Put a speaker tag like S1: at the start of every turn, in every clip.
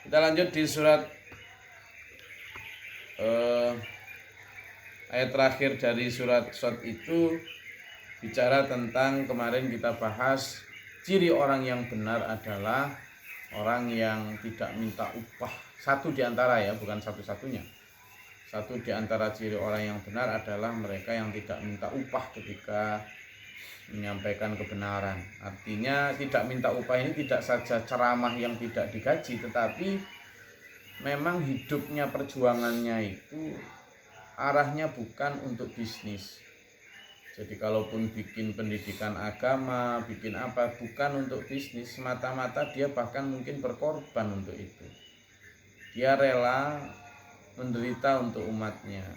S1: Kita lanjut di surat ayat terakhir dari surat Shad itu bicara tentang, kemarin kita bahas ciri orang yang benar adalah orang yang tidak minta upah. Satu di antara, ya, bukan satu-satunya. Satu di antara ciri orang yang benar adalah mereka yang tidak minta upah ketika menyampaikan kebenaran. Artinya tidak minta upah ini tidak saja ceramah yang tidak digaji, tetapi memang hidupnya, perjuangannya itu arahnya bukan untuk bisnis. Jadi kalaupun bikin pendidikan agama, bikin apa, bukan untuk bisnis semata-mata, dia bahkan mungkin berkorban untuk itu. Dia rela menderita untuk umatnya.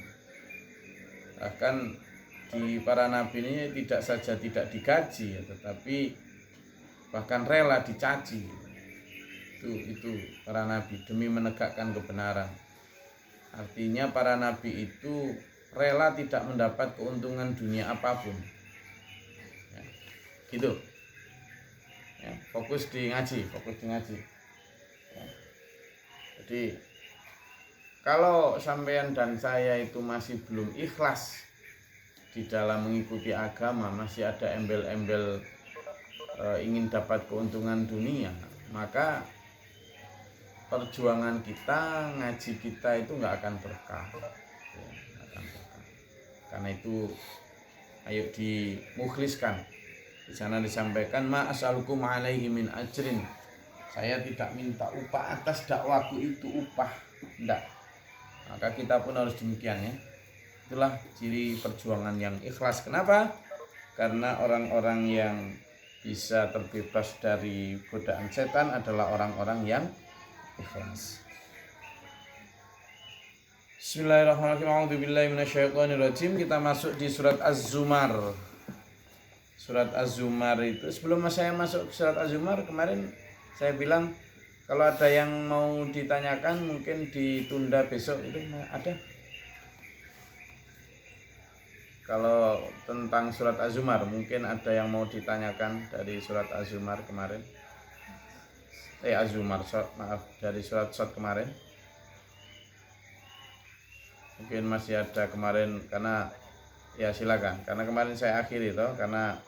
S1: Bahkan di para nabi ini tidak saja tidak digaji, tetapi bahkan rela dicaci. Itu para nabi demi menegakkan kebenaran. Artinya para nabi itu rela tidak mendapat keuntungan dunia apapun, ya, gitu, ya, fokus di ngaji. Ya. Jadi kalau sampean dan saya itu masih belum ikhlas di dalam mengikuti agama, masih ada embel-embel ingin dapat keuntungan dunia, maka perjuangan kita, ngaji kita itu nggak akan berkah, ya, akan berkah. Karena itu ayo dimukhliskan. Di sana disampaikan, ma as'alukum alaihi min ajrin, saya tidak minta upah atas dakwaku itu, upah enggak. Maka kita pun harus demikian, ya. Itulah ciri perjuangan yang ikhlas. Kenapa? Karena orang-orang yang bisa terbebas dari godaan setan adalah orang-orang yang ikhlas. Bismillahirrahmanirrahim. A'udzubillahi minasyaitonirrajim. Kita masuk di surat Az-Zumar. Surat Az-Zumar itu, sebelum saya masuk ke surat Az-Zumar, kemarin saya bilang kalau ada yang mau ditanyakan mungkin ditunda besok. Itu ada. Kalau tentang surat Az-Zumar mungkin ada yang mau ditanyakan dari surat Az-Zumar kemarin. Az-Zumar, maaf, dari surat Shad kemarin. Mungkin masih ada kemarin, karena ya silakan, karena kemarin saya akhiri toh, karena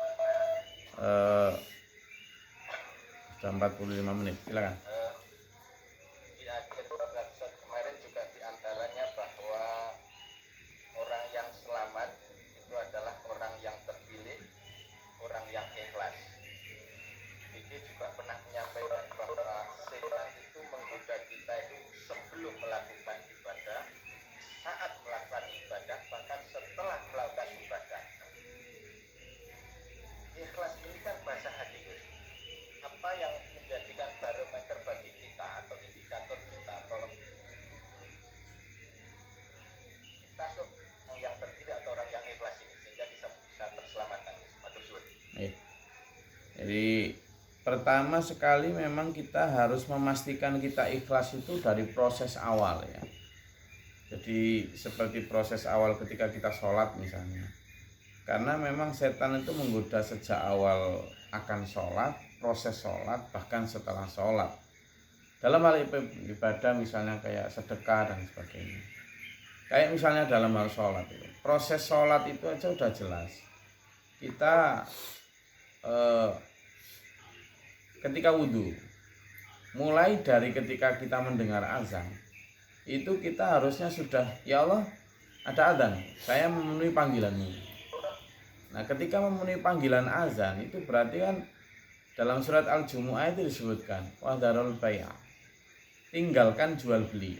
S1: sudah 45 menit. Silakan.
S2: Di akhir surat kemarin juga diantaranya bahwa orang yang selamat itu adalah orang yang terpilih, orang yang ikhlas. Ini juga pernah menyampaikan bahwa setan itu menggoda kita itu sebelum melakukan ibadah, saat melakukan ibadah, bahkan setelah melakukan ibadah. Ikhlas ini kan bahasa hati. Apa yang menjadikan barometer bagi kita atau indikator kita, kalau kita yang terpilih atau orang yang ikhlas ini, sehingga bisa terselamatkan.
S1: Jadi pertama sekali memang kita harus memastikan kita ikhlas itu dari proses awal, ya. Jadi seperti proses awal ketika kita sholat misalnya, karena memang setan itu menggoda sejak awal akan sholat, proses sholat, bahkan setelah sholat. Dalam hal ibadah misalnya kayak sedekah dan sebagainya. Kayak misalnya dalam hal sholat itu, proses sholat itu aja udah jelas. Kita ketika wudhu, mulai dari ketika kita mendengar azan, itu kita harusnya sudah, ya Allah, ada azan, saya memenuhi panggilan-Mu. Nah, ketika memenuhi panggilan azan itu berarti kan dalam surat Al-Jumu'ah itu disebutkan wadarul bai'a, tinggalkan jual beli.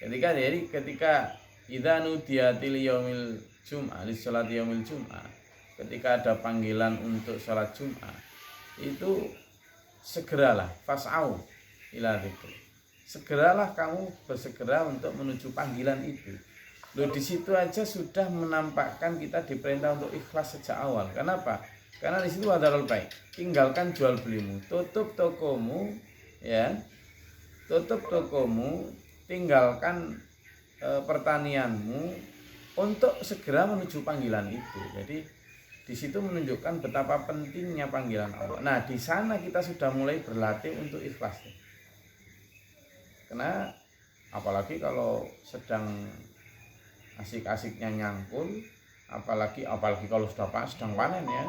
S1: Ketika idza nudiya til yaumil jum'ah li sholati yaumil jum'ah, ketika ada panggilan untuk sholat Jumat, itu segeralah fas'au ila dzikr, segeralah kamu bersegera untuk menuju panggilan itu. Loh, di situ aja sudah menampakkan kita diperintah untuk ikhlas sejak awal. Kenapa? Karena di situ ada role play. Tinggalkan jual belimu, tutup tokomu, ya, tutup tokomu, tinggalkan pertanianmu untuk segera menuju panggilan itu. Jadi di situ menunjukkan betapa pentingnya panggilan Allah. Nah, di sana kita sudah mulai berlatih untuk ikhlas. Karena apalagi kalau sedang asik-asiknya nyangkul, apalagi kalau sedang panen ya.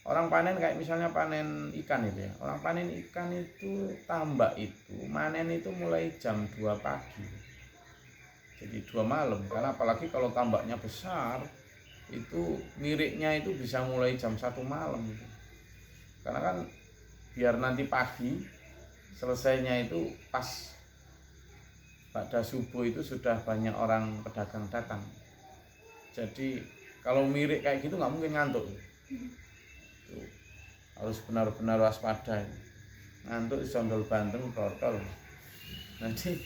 S1: Orang panen kayak misalnya panen ikan itu ya. Orang panen ikan itu tambak itu manen itu mulai jam 2 pagi. Jadi 2 malam. Karena apalagi kalau tambaknya besar, itu miriknya itu bisa mulai jam 1 malam gitu. Karena kan biar nanti pagi selesainya itu pas pada subuh itu sudah banyak orang pedagang datang. Jadi kalau mirik kayak gitu nggak mungkin ngantuk. Tuh, harus benar-benar waspada. Ngantuk sondol banteng protol. Nanti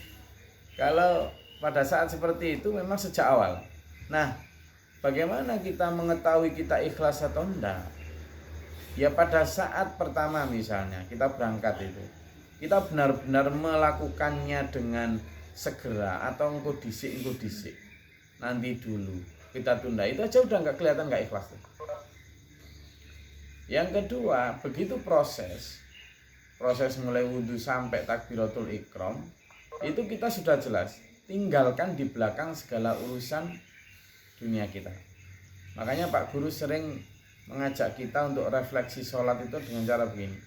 S1: kalau pada saat seperti itu memang sejak awal. Nah, bagaimana kita mengetahui kita ikhlas atau enggak? Ya pada saat pertama misalnya kita berangkat itu, kita benar-benar melakukannya dengan segera atau engko disik nanti dulu kita tunda, itu aja udah nggak kelihatan nggak ikhlas tuh. Yang kedua, begitu proses mulai wudhu sampai takbiratul ikram itu kita sudah jelas, tinggalkan di belakang segala urusan dunia kita. Makanya Pak Guru sering mengajak kita untuk refleksi sholat itu dengan cara begini.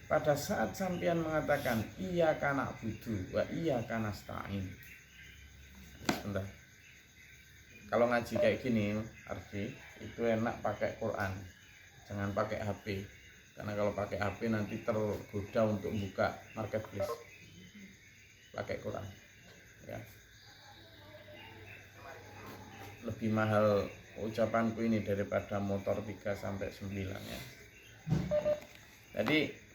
S1: Pada saat sampean mengatakan iyyaka na'budu wa iyyaka nasta'in. Sebentar. Kalau ngaji kayak gini, Arfi, itu enak pakai Quran. Jangan pakai HP. Karena kalau pakai HP nanti tergoda untuk buka marketplace. Pakai Quran. Ya. Lebih mahal ucapanku ini daripada motor 3 sampai 9 ya. Jadi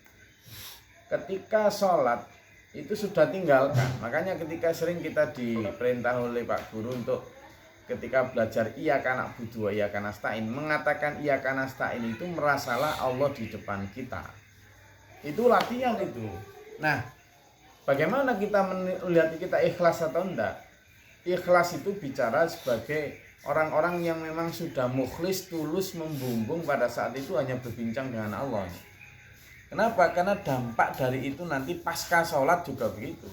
S1: ketika sholat itu sudah tinggalkan. Makanya ketika sering kita diperintah oleh Pak Guru untuk ketika belajar iyyaka na'budu wa iyyaka nasta'in, mengatakan iyyaka nasta'in itu merasalah Allah di depan kita. Itu latihan itu. Nah, bagaimana kita melihat kita ikhlas atau enggak? Ikhlas itu bicara sebagai orang-orang yang memang sudah mukhlis, tulus, membumbung pada saat itu hanya berbincang dengan Allah. Kenapa? Karena dampak dari itu nanti pasca sholat juga begitu.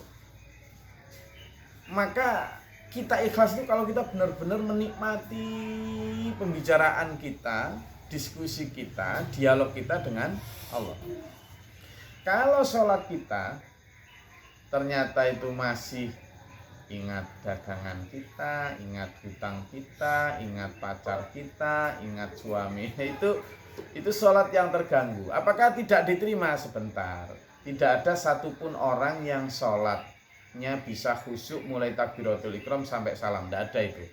S1: Maka kita ikhlas itu kalau kita benar-benar menikmati pembicaraan kita, diskusi kita, dialog kita dengan Allah. Kalau sholat kita ternyata itu masih ingat dagangan kita, ingat hutang kita, ingat pacar kita, ingat suami, itu sholat yang terganggu. Apakah tidak diterima? Sebentar. Tidak ada satupun orang yang sholatnya bisa khusyuk mulai takbiratul ikram sampai salam. Tidak ada itu.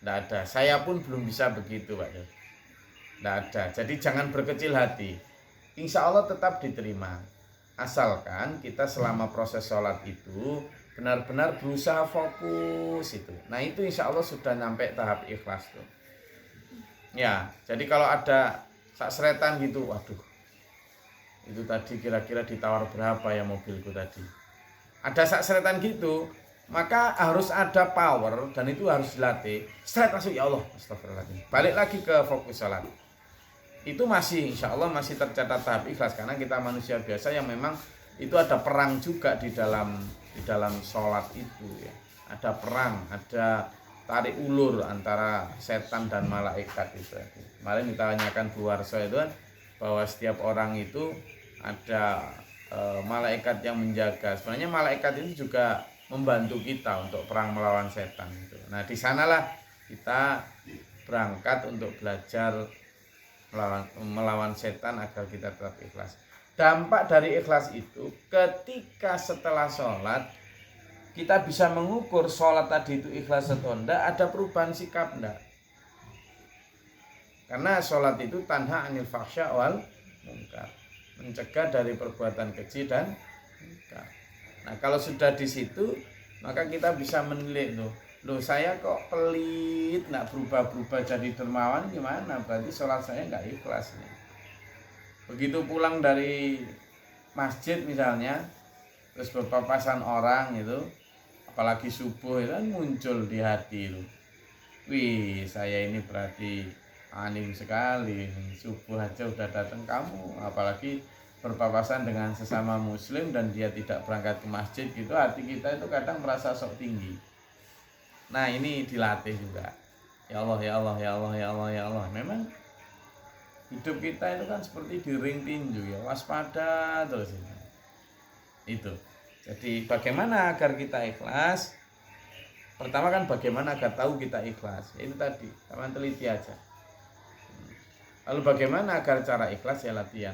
S1: Tidak ada. Saya pun belum bisa begitu, Pak. Tidak ada. Jadi jangan berkecil hati. Insya Allah tetap diterima. Asalkan kita selama proses sholat itu benar-benar berusaha fokus itu. Nah itu insya Allah sudah nyampe tahap ikhlas tuh. Ya, jadi kalau ada seretan gitu, waduh, itu tadi kira-kira ditawar berapa ya mobilku tadi. Ada seretan gitu, maka harus ada power dan itu harus dilatih. Seret masuk, ya Allah, astagfirullahaladzim. Balik lagi ke fokus sholat. Itu masih insya Allah masih tercatat tahap ikhlas karena kita manusia biasa yang memang itu ada perang juga di dalam sholat itu ya. Ada perang, ada tarik ulur antara setan dan malaikat itu. Kemarin kita tanyakan Bu Warso itu kan bahwa setiap orang itu ada malaikat yang menjaga. Sebenarnya malaikat itu juga membantu kita untuk perang melawan setan itu. Nah, di sanalah kita berangkat untuk belajar melawan setan agar kita tetap ikhlas. Dampak dari ikhlas itu ketika setelah sholat kita bisa mengukur sholat tadi itu ikhlas atau enggak, ada perubahan sikap enggak. Karena sholat itu tanha anil fahsya wal munkar, mencegah dari perbuatan keji dan munkar. Nah kalau sudah di situ maka kita bisa menilai loh saya kok pelit, enggak berubah-berubah jadi dermawan, gimana? Berarti sholat saya enggak ikhlas nih. Begitu pulang dari masjid misalnya, terus berpapasan orang itu, apalagi subuh itu kan muncul di hati itu. Wih, saya ini berarti anim sekali, subuh aja udah datang kamu, apalagi berpapasan dengan sesama muslim dan dia tidak berangkat ke masjid gitu, hati kita itu kadang merasa sok tinggi. Nah ini dilatih juga. Ya Allah, ya Allah, ya Allah, ya Allah, ya Allah. Memang hidup kita itu kan seperti di ring tinju ya, waspada terus itu. Jadi bagaimana agar kita ikhlas? Pertama kan bagaimana agar tahu kita ikhlas? Itu tadi, teman teliti aja. Lalu bagaimana agar cara ikhlas? Ya latihan.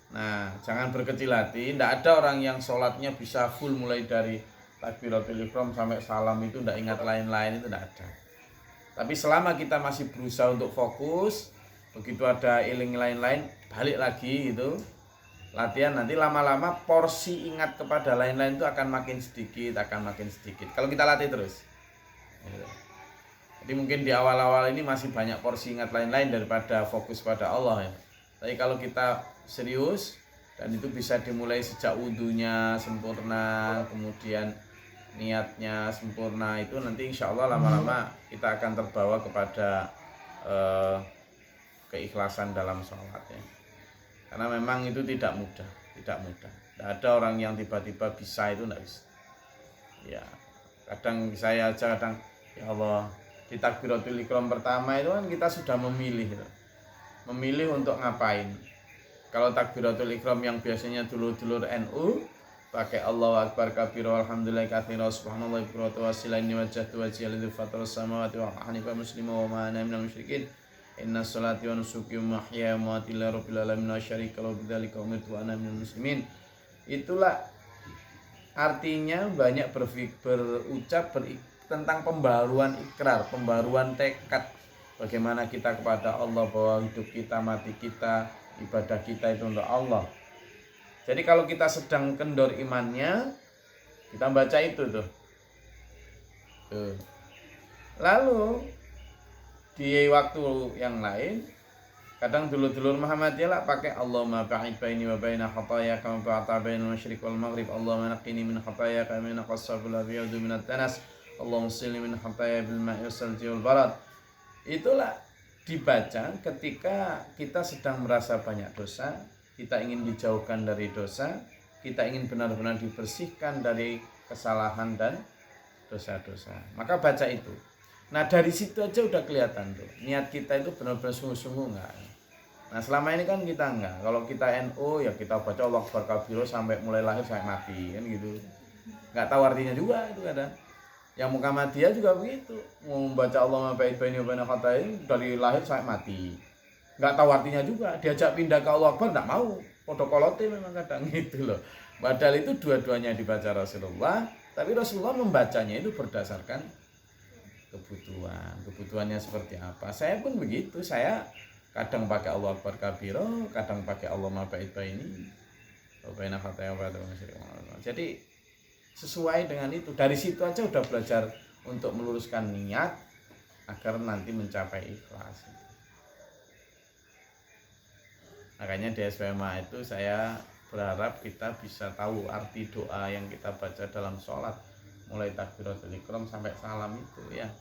S1: Nah, jangan berkecil hati. Tidak ada orang yang sholatnya bisa full mulai dari takbiratul ihram sampai salam itu tidak ingat lain-lain, itu tidak ada. Tapi selama kita masih berusaha untuk fokus, begitu ada iling lain-lain balik lagi gitu, latihan, nanti lama-lama porsi ingat kepada lain-lain itu akan makin sedikit. Kalau kita latih terus. Jadi mungkin di awal-awal ini masih banyak porsi ingat lain-lain daripada fokus pada Allah ya. Tapi kalau kita serius dan itu bisa dimulai sejak wudunya sempurna, kemudian niatnya sempurna, itu nanti insya Allah lama-lama kita akan terbawa kepada keikhlasan dalam sholat ya. Karena memang itu tidak mudah. Tidak ada orang yang tiba-tiba bisa, itu tidak bisa. Ya, kadang saya aja ya Allah, di takbiratul ihram pertama itu kan kita sudah memilih untuk ngapain. Kalau takbiratul ihram yang biasanya dulur-dulur NU pakai Allahu akbar kabira alhamdulillah katsira subhanallah wa wasilaini wajhatu wajhiya lillazi fatarus samawati wal ardi musliman wa ma ana minal musyrikin inna sholati wa nusuki wa mahyaya wa mamati lillahi rabbil alamin la syarika lahu bidzalika umirtu wa ana minal muslimin. Itulah artinya banyak berucap tentang pembaruan ikrar, pembaruan tekad. Bagaimana kita kepada Allah, bahwa hidup kita, mati kita, ibadah kita itu untuk Allah. Jadi kalau kita sedang kendor imannya, kita baca itu tuh. Lalu di waktu yang lain, kadang dulur-dulur Muhammadiyah lah pakai Allahumma ba'id baini wa baina khataaya kama ba'adta bainal masyriq wal maghrib, Allahumma naqqini min khataaya kama yanqas sabul abyadu minat danas, Allahumma silni min khataaya bil ma'i wasalji wal barad. Itulah dibaca ketika kita sedang merasa banyak dosa, kita ingin dijauhkan dari dosa, kita ingin benar-benar dibersihkan dari kesalahan dan dosa-dosa. Maka baca itu. Nah dari situ aja udah kelihatan tuh, niat kita itu benar-benar sungguh-sungguh enggak. Nah selama ini kan kita enggak. Kalau kita NU ya kita baca Allahu akbar kabira sampai mulai lahir sampai mati kan gitu. Enggak tahu artinya juga itu kadang. Yang Muhammadiyah juga begitu, mau membaca Allahumma ba'id baini wa baina khataaya dari lahir sampai mati. Enggak tahu artinya juga, diajak pindah ke Allah Akbar enggak mau. Podokolote memang kadang gitu loh. Padahal itu dua-duanya dibaca Rasulullah, tapi Rasulullah membacanya itu berdasarkan kebutuhannya seperti apa. Saya pun begitu, saya kadang pakai Allah Akbar kabira, kadang pakai Allahumma ba'id baini wa baina khataaya wa baina masyriq. Jadi sesuai dengan itu. Dari situ aja udah belajar untuk meluruskan niat agar nanti mencapai ikhlas. Makanya di SPMA itu saya berharap kita bisa tahu arti doa yang kita baca dalam sholat, mulai takbiratul ihram sampai salam itu ya.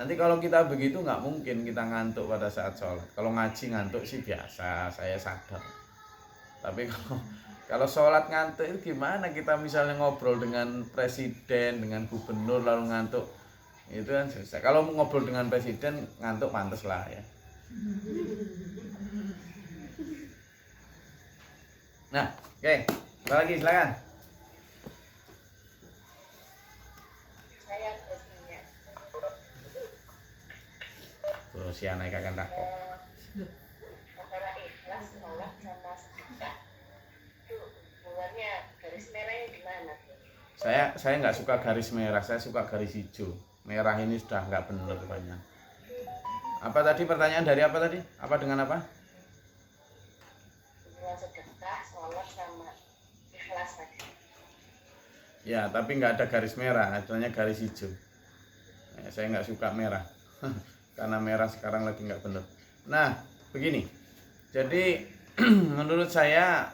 S1: Nanti kalau kita begitu nggak mungkin kita ngantuk pada saat sholat. Kalau ngaji ngantuk sih biasa, saya sadar. Tapi kalau sholat ngantuk itu gimana? Kita misalnya ngobrol dengan presiden, dengan gubernur lalu ngantuk, itu kan susah. Kalau ngobrol dengan presiden ngantuk pantas lah ya. Nah, oke, apa lagi silakan.
S3: Saya bertanya.
S1: Terus si anak akan takut.
S3: Antara ikhlas, sholat sama sedekah itu hubungannya garis merahnya di mana?
S1: Saya nggak suka garis merah, saya suka garis hijau. Merah ini sudah nggak benar banyak. Apa tadi pertanyaan dari apa tadi? Apa dengan apa?
S3: Hubungan sedekah, sholat sama ikhlas tadi.
S1: Ya, tapi nggak ada garis merah, adanya garis hijau. Saya nggak suka merah, karena merah sekarang lagi nggak benar. Nah, begini. Jadi menurut saya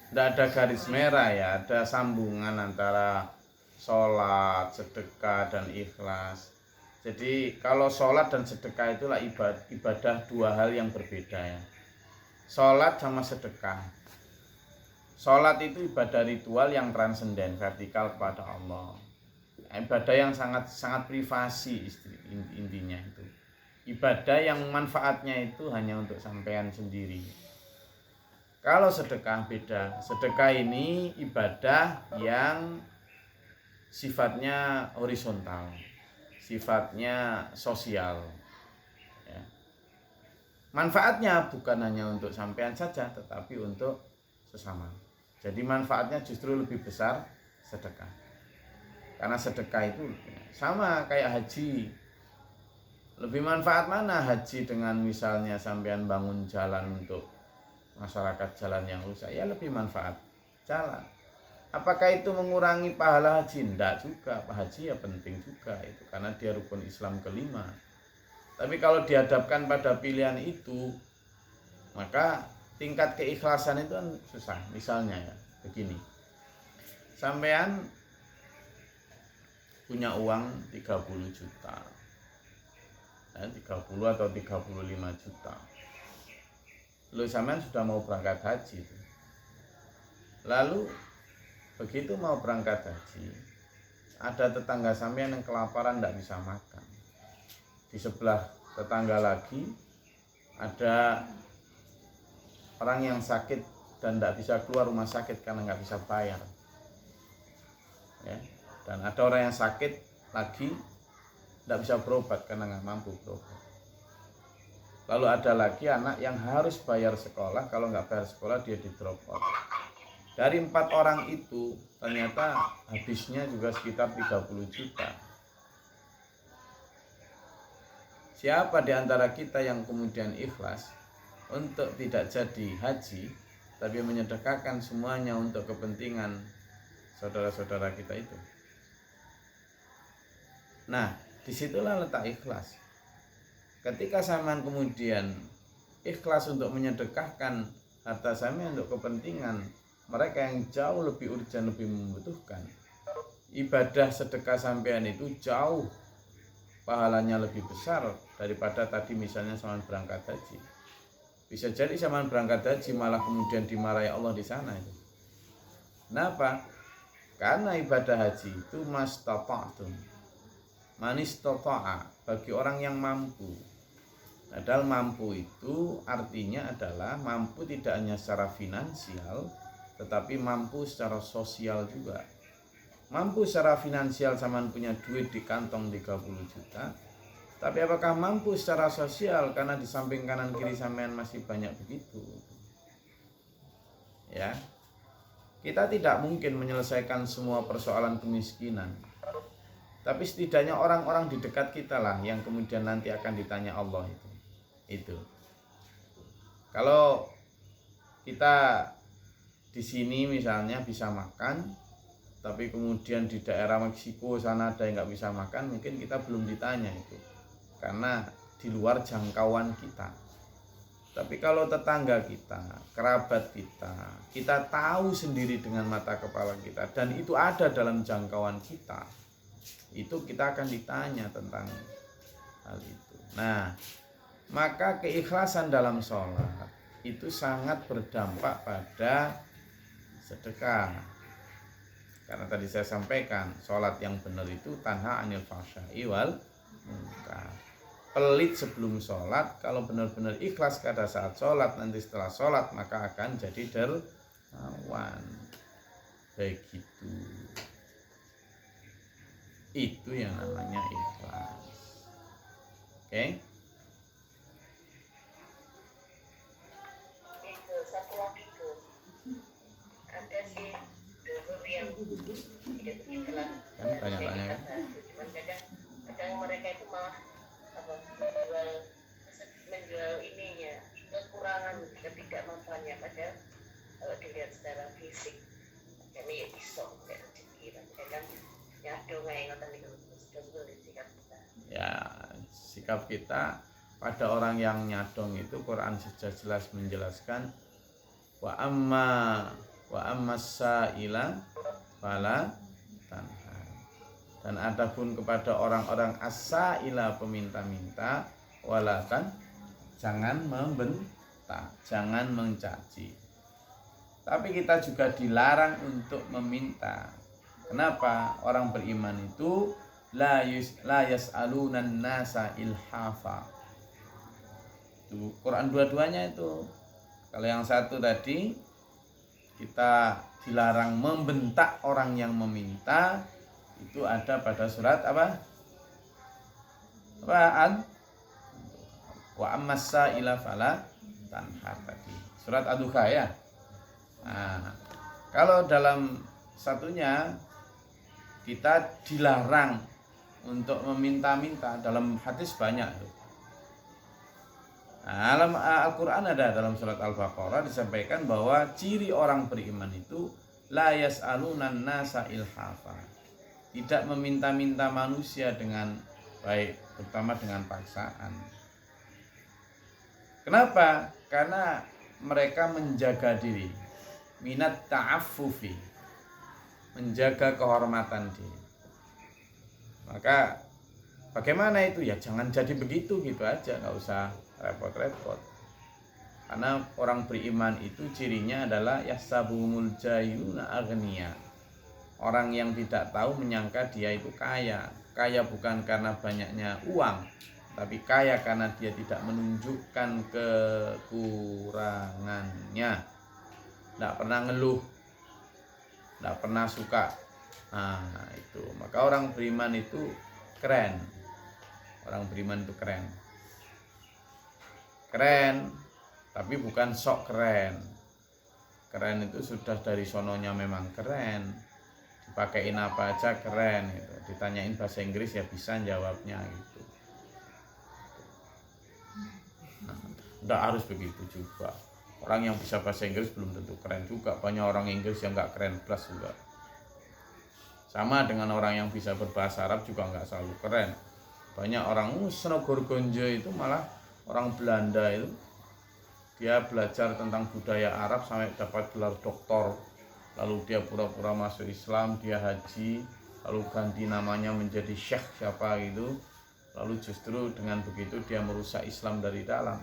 S1: tidak ada garis merah ya, ada sambungan antara sholat, sedekah, dan ikhlas. Jadi kalau sholat dan sedekah itulah ibadah dua hal yang berbeda ya. sholat sama sedekah. Sholat itu ibadah ritual yang transenden, vertikal kepada Allah. Ibadah yang sangat privasi intinya itu. Ibadah yang manfaatnya itu hanya untuk sampean sendiri. Kalau sedekah beda. Sedekah ini ibadah yang sifatnya horizontal, sifatnya sosial. Ya. Manfaatnya bukan hanya untuk sampean saja, tetapi untuk sesama. Jadi manfaatnya justru lebih besar sedekah. Karena sedekah itu sama kayak haji. Lebih manfaat mana haji dengan misalnya sampean bangun jalan untuk masyarakat jalan yang rusak? Ya lebih manfaat jalan. Apakah itu mengurangi pahala haji? Tidak juga. Haji ya penting juga itu karena dia rukun Islam kelima. Tapi kalau dihadapkan pada pilihan itu, maka tingkat keikhlasan itu kan susah. Misalnya ya begini, sampean punya uang 30 juta, 30 atau 35 juta. Lalu sampean sudah mau berangkat haji. Lalu begitu mau berangkat haji, ada tetangga sampean yang kelaparan tidak bisa makan. Di sebelah tetangga lagi ada orang yang sakit dan tidak bisa keluar rumah sakit karena nggak bisa bayar. Ya. Dan ada orang yang sakit lagi tidak bisa berobat karena nggak mampu berobat. Lalu ada lagi anak yang harus bayar sekolah, kalau nggak bayar sekolah dia di drop out. Dari 4 orang itu ternyata habisnya juga sekitar 30 juta. Siapa di antara kita yang kemudian ikhlas untuk tidak jadi haji, tapi menyedekahkan semuanya untuk kepentingan saudara-saudara kita itu? Nah, disitulah letak ikhlas. Ketika sampean kemudian ikhlas untuk menyedekahkan harta sampean untuk kepentingan mereka yang jauh lebih urgen, lebih membutuhkan, ibadah sedekah sampean itu jauh pahalanya lebih besar daripada tadi misalnya sampean berangkat haji. Bisa jadi sampean berangkat haji malah kemudian dimarahi Allah di sana itu. Kenapa? Karena ibadah haji itu mastata'tum, manistata'a, bagi orang yang mampu. Padahal mampu itu artinya adalah mampu tidak hanya secara finansial, tetapi mampu secara sosial juga. Mampu secara finansial sampean punya duit di kantong 30 juta, tapi apakah mampu secara sosial karena di samping kanan kiri sampean masih banyak begitu? Ya. Kita tidak mungkin menyelesaikan semua persoalan kemiskinan. Tapi setidaknya orang-orang di dekat kita lah yang kemudian nanti akan ditanya Allah itu. Kalau kita di sini misalnya bisa makan, tapi kemudian di daerah Meksiko sana ada yang nggak bisa makan, mungkin kita belum ditanya itu, karena di luar jangkauan kita. Tapi kalau tetangga kita, kerabat kita tahu sendiri dengan mata kepala kita, dan itu ada dalam jangkauan kita, itu kita akan ditanya tentang hal itu. Nah, maka keikhlasan dalam sholat itu sangat berdampak pada sedekah. Karena tadi saya sampaikan, sholat yang benar itu tanha anil fahsya'i wal munkar. Pelit sebelum sholat, kalau benar-benar ikhlas pada saat sholat, nanti setelah sholat maka akan jadi dermawan. Begitu. Itu yang namanya ikhlas. Oke?
S3: Itu satu lagi tuh. Ada sih dulu yang tidak begitulah.
S1: Kan banyak-banyak kan?
S3: Cuman kadang mereka itu malah menjual ininya kekurangan ketidakmampuannya, padahal kalau dilihat secara fisik kami ya bisa kayak rezeki kadang nyadong kayak ngoten niku sikap kita.
S1: Ya, sikap kita pada orang yang nyadong itu Quran sudah jelas menjelaskan wa amma sa'ila fala tanhar. Dan adapun kepada orang-orang as-sa'ila peminta-minta, walatan, jangan meminta, jangan mencaci. Tapi kita juga dilarang untuk meminta. Kenapa? Orang beriman itu la yas'alunan nasa ilhafa. Itu Quran dua-duanya itu. Kalau yang satu tadi kita dilarang membentak orang yang meminta, itu ada pada surat apa? Apaan? Wa ammasa ila fala tanhar tadi. Surat Ad-Duha ya. Nah, kalau dalam satunya kita dilarang untuk meminta-minta, dalam hadis banyak. Nah, dalam Al-Quran ada, dalam surat Al-Baqarah disampaikan bahwa ciri orang beriman itu la yas'alunan nasa ilhafa, tidak meminta-minta manusia dengan baik, terutama dengan paksaan. Kenapa? Karena mereka menjaga diri, minat ta'affufi, menjaga kehormatan diri. Maka bagaimana itu? Ya jangan jadi begitu, gitu aja, nggak usah repot-repot. Karena orang beriman itu cirinya adalah yasabuhumul jahiluna aghnia. Orang yang tidak tahu menyangka dia itu kaya. Kaya bukan karena banyaknya uang, tapi kaya karena dia tidak menunjukkan kekurangannya. Tidak pernah ngeluh, tidak pernah suka. Nah itu, maka orang beriman itu keren. Orang beriman itu keren. Keren, tapi bukan sok keren. Keren itu sudah dari sononya memang keren. Dipakein apa aja keren gitu. Ditanyain bahasa Inggris ya bisa jawabnya gitu. Nah, tidak harus begitu juga. Orang yang bisa bahasa Inggris belum tentu keren juga. Banyak orang Inggris yang nggak keren plus juga. Sama dengan orang yang bisa berbahasa Arab juga nggak selalu keren. Banyak orang Senogorgonjo itu malah orang Belanda itu, dia belajar tentang budaya Arab sampai dapat gelar doktor, lalu dia pura-pura masuk Islam, dia haji, lalu ganti namanya menjadi syekh siapa gitu, lalu justru dengan begitu dia merusak Islam dari dalam.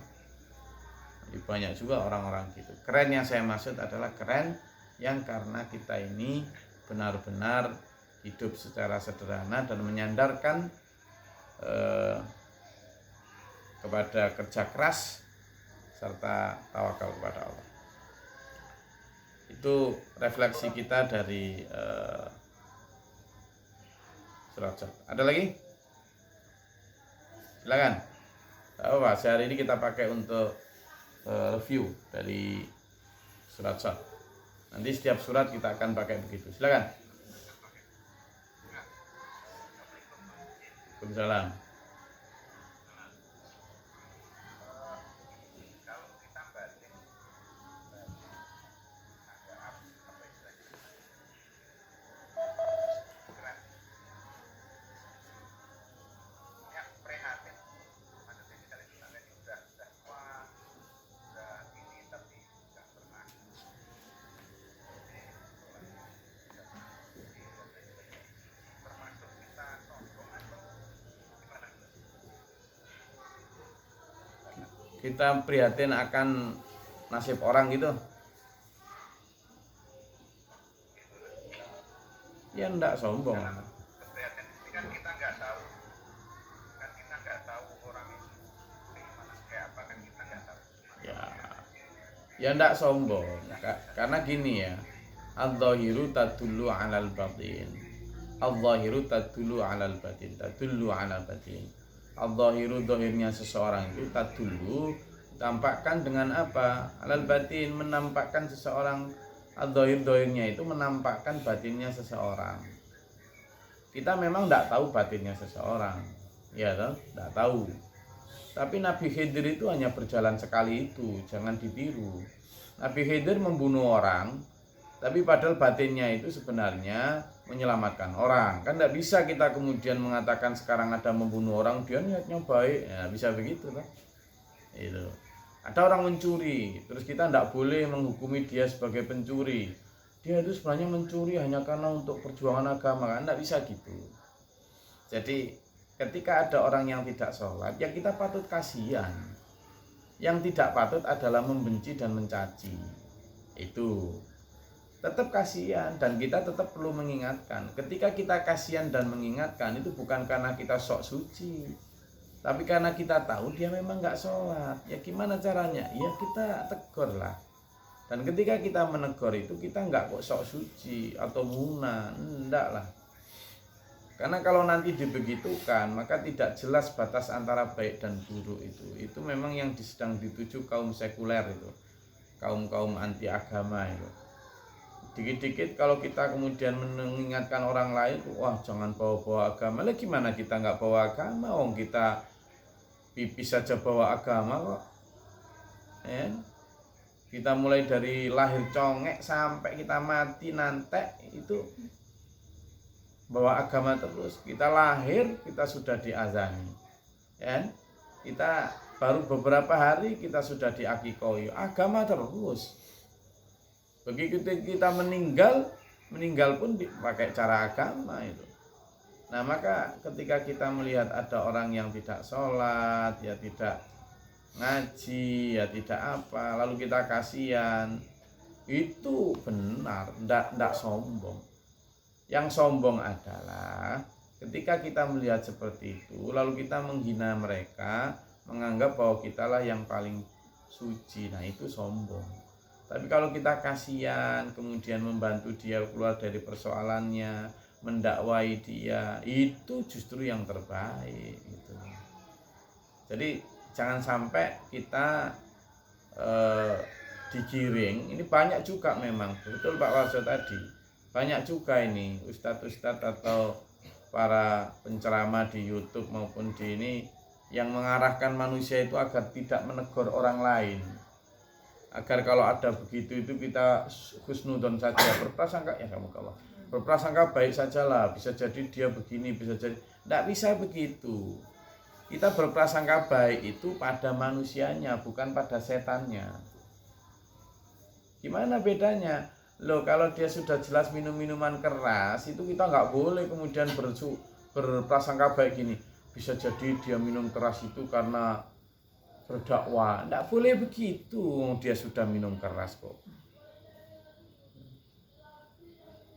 S1: Jadi banyak juga orang-orang gitu. Keren yang saya maksud adalah keren yang karena kita ini benar-benar hidup secara sederhana dan menyandarkan kepada kerja keras serta tawakal kepada Allah. Itu refleksi kita dari surat Sad. Ada lagi? Silakan. Apa? Sehari ini kita pakai untuk review dari surat Sad. Nanti setiap surat kita akan pakai begitu. Silakan. Waalaikumsalam. Kita prihatin akan nasib orang gitu. Ya enggak sombong.
S2: Keprihatin ini kan kita nggak tahu, orang itu gimana, kayak apa kan kita nggak tahu.
S1: Ya enggak sombong. Karena gini ya, adz-dzahiru tadullu 'alal batin. Adz-dzahiru tadullu 'alal batin, tadullu 'alal batin. Adz-dzahiru, zahirnya seseorang itu tadullu, tampakkan dengan apa? 'Alal batin, menampakkan seseorang. Adz-dzahir, zahirnya itu menampakkan batinnya seseorang. Kita memang tidak tahu batinnya seseorang, ya toh, tidak tahu. Tapi Nabi Khidir itu hanya berjalan sekali itu, jangan ditiru. Nabi Khidir membunuh orang, tapi padahal batinnya itu sebenarnya menyelamatkan orang. Kan tidak bisa kita kemudian mengatakan sekarang ada membunuh orang, dia niatnya baik, ya bisa begitu kan? Itu. Ada orang mencuri, terus kita tidak boleh menghukumi dia sebagai pencuri. Dia itu sebenarnya mencuri hanya karena untuk perjuangan agama, kan tidak bisa gitu. Jadi ketika ada orang yang tidak sholat, ya kita patut kasihan. Yang tidak patut adalah membenci dan mencaci. Itu tetap kasihan, dan kita tetap perlu mengingatkan. Ketika kita kasihan dan mengingatkan, itu bukan karena kita sok suci, tapi karena kita tahu dia memang nggak sholat. Ya gimana caranya? Ya kita tegur lah. Dan ketika kita menegur itu, kita nggak kok sok suci atau muna, enggak lah. Karena kalau nanti dibegitukan, maka tidak jelas batas antara baik dan buruk itu. Itu memang yang sedang dituju kaum sekuler itu, kaum anti agama itu. Dikit-dikit kalau kita kemudian mengingatkan orang lain, wah jangan bawa-bawa agama. Lah gimana kita nggak bawa agama? Wong kita pipis saja bawa agama kok. Ya. Kita mulai dari lahir congek sampai kita mati nantek itu bawa agama terus. Kita lahir kita sudah diazani. Ya. Kita baru beberapa hari kita sudah diakikoi. Agama terus. Begitu kita meninggal pun pakai cara agama itu. Nah maka ketika kita melihat ada orang yang tidak sholat, ya tidak ngaji, ya tidak apa, lalu kita kasihan, itu benar, tidak sombong. Yang sombong adalah ketika kita melihat seperti itu, lalu kita menghina mereka, menganggap bahwa kitalah yang paling suci. Nah itu sombong. Tapi kalau kita kasihan, kemudian membantu dia keluar dari persoalannya, mendakwai dia, itu justru yang terbaik gitu. Jadi jangan sampai kita digiring. Ini banyak juga memang, betul Pak Warso tadi, banyak juga ini ustadz-ustadz atau para penceramah di YouTube maupun di ini yang mengarahkan manusia itu agar tidak menegur orang lain. Agar kalau ada begitu itu kita husnudon saja, berprasangka ya kamu kalau berprasangka baik sajalah, bisa jadi dia begini, bisa jadi tidak bisa begitu. Kita berprasangka baik itu pada manusianya, bukan pada setannya. Gimana bedanya? Loh kalau dia sudah jelas minum minuman keras, itu kita nggak boleh kemudian berprasangka baik gini. Bisa jadi dia minum keras itu karena berdakwah. Tidak boleh begitu, dia sudah minum keras kok.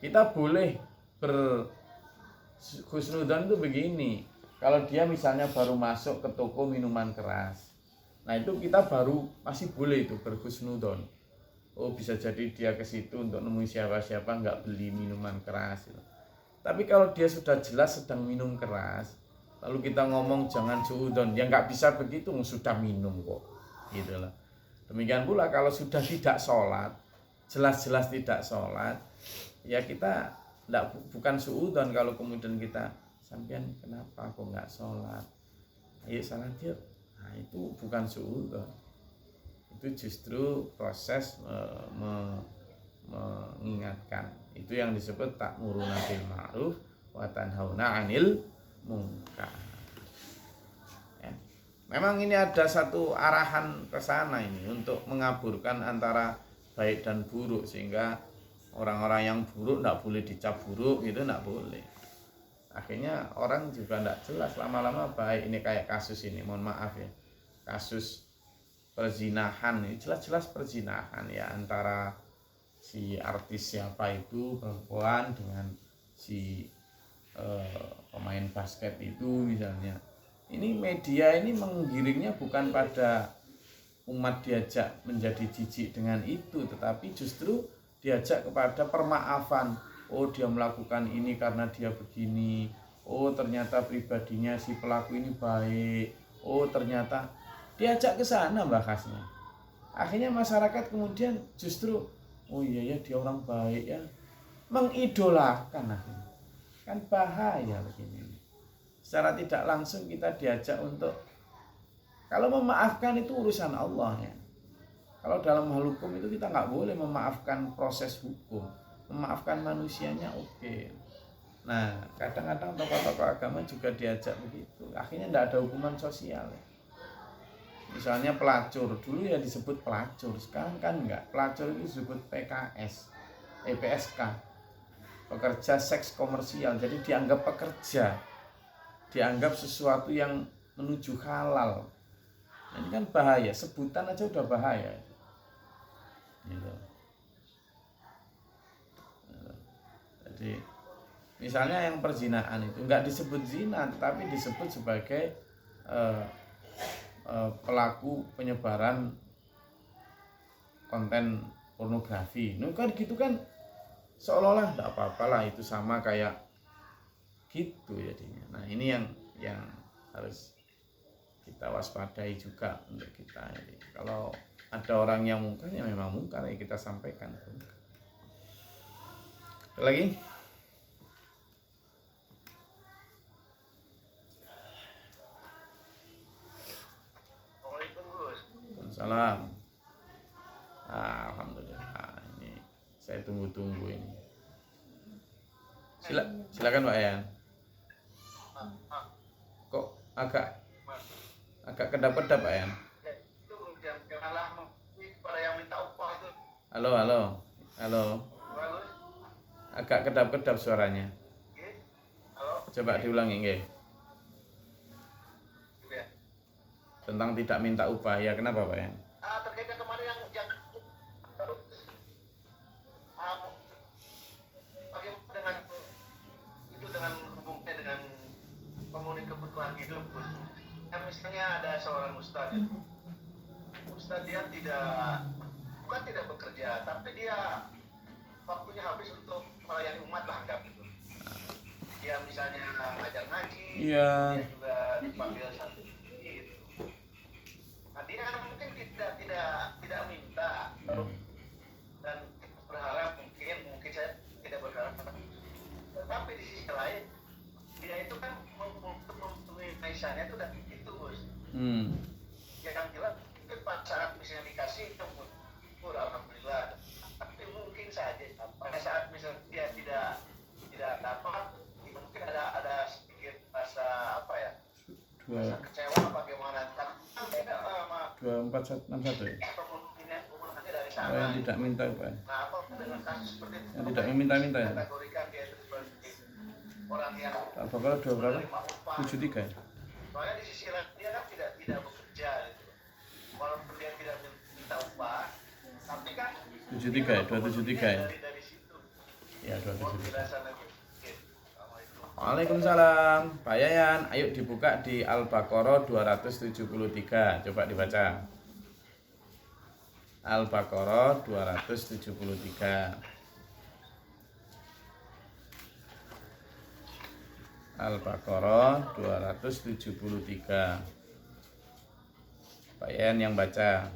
S1: Kita boleh berhusnudzon itu begini. Kalau dia misalnya baru masuk ke toko minuman keras, nah itu kita baru masih boleh itu berhusnudzon. Oh bisa jadi dia ke situ untuk nemuin siapa-siapa nggak beli minuman keras. Tapi kalau dia sudah jelas sedang minum keras, lalu kita ngomong jangan suudzon, ya nggak bisa begitu, sudah minum kok, gitulah. Demikian pula kalau sudah tidak sholat, jelas-jelas tidak sholat, ya kita bukan suudzon kalau kemudian kita sampean kenapa kok nggak sholat, ayo sholat yuk. Nah itu bukan suudzon, itu justru proses mengingatkan. Itu yang disebut ta'muruna bil ma'ruf wa tanhauna 'anil mungkar. Ya. Memang ini ada satu arahan ke sana ini untuk mengaburkan antara baik dan buruk, sehingga orang-orang yang buruk tidak boleh dicap buruk, gitu tidak boleh. Akhirnya orang juga tidak jelas, lama-lama baik. Ini kayak kasus ini, mohon maaf ya, kasus perzinahan ini, jelas-jelas perzinahan ya, antara si artis siapa itu perempuan dengan si pemain basket itu misalnya. Ini media ini menggiringnya bukan pada umat diajak menjadi jijik dengan itu, tetapi justru diajak kepada permaafan. Oh dia melakukan ini karena dia begini. Oh ternyata pribadinya si pelaku ini baik. Oh ternyata diajak ke sana bahasnya. Akhirnya masyarakat kemudian justru oh iya ya dia orang baik ya, mengidolakan akhirnya. Kan bahaya begini. Secara tidak langsung kita diajak untuk, kalau memaafkan itu urusan Allah ya. Kalau dalam hal hukum itu kita nggak boleh memaafkan proses hukum, memaafkan manusianya oke. Nah kadang-kadang tokoh-tokoh agama juga diajak begitu, akhirnya tidak ada hukuman sosial ya. Misalnya pelacur, dulu ya disebut pelacur, sekarang kan enggak, pelacur itu disebut PKS, PSK, pekerja seks komersial. Jadi dianggap pekerja, dianggap sesuatu yang menuju halal. Ini kan bahaya, sebutan aja udah bahaya. Gitu. Jadi misalnya yang perzinaan itu nggak disebut zina, tetapi disebut sebagai pelaku penyebaran konten pornografi. Nah, kan gitu kan seolah-olah tidak apa-apa lah, itu sama kayak gitu jadinya. Nah ini yang harus kita waspadai juga untuk kita. Jadi, kalau ada orang yang mungkar ya memang mungkar, ya kita sampaikan. Lagi? Salam. Alhamdulillah, ini saya tunggu-tunggu ini. Silakan Pak Yan. Kok agak kedap-kedap Pak Yan? Halo. Agak kedap-kedap suaranya. Coba diulangi nggih. Tentang tidak minta upah, ya kenapa Pak Yan?
S2: Terkait yang kemarin yang bagaimana dengan itu, dengan hubungannya dengan pemenuhi kebutuhan hidup, Gus. Misalnya ada seorang ustadz dia bukan tidak bekerja, tapi dia waktunya habis untuk melayani umat lah, anggap gitu. Dia misalnya ngajar ngaji,
S1: Iya.
S2: dia juga dipanggil satu. Nah, dia mungkin tidak minta, dan berharap mungkin saya tidak berharap, tetapi di sisi lain dia itu kan mempunyai maisanya itu, dan itu Gus. Yang jelas mungkin saat misalnya dikasih syukur alhamdulillah, tapi mungkin saja pada saat misalnya dia tidak dapat, mungkin ada sedikit rasa apa ya, rasa kecewa bagaimana.
S1: 2461 ya?
S2: Pemenuhannya dari sana.
S1: Yang tidak minta upah.
S2: Nah, apa dengan kasus seperti itu?
S1: Yang tidak meminta-minta ya?
S2: Kategorikan dia itu sebagai orang yang
S1: Al-Baqarah 2 berapa? 73 ya?
S2: soalnya di sisi lain dia kan tidak bekerja gitu. Walaupun dia tidak minta upah, tapi kan
S1: 73 ya? 273 ya?
S2: dari situ.
S1: Ya 273.
S2: Penjelasan lagi.
S1: Waalaikumsalam Pak Yayan, ayo dibuka di Al-Baqarah 273. Coba dibaca. Al-Baqarah 273. Al-Baqarah 273. Pak Yayan yang baca.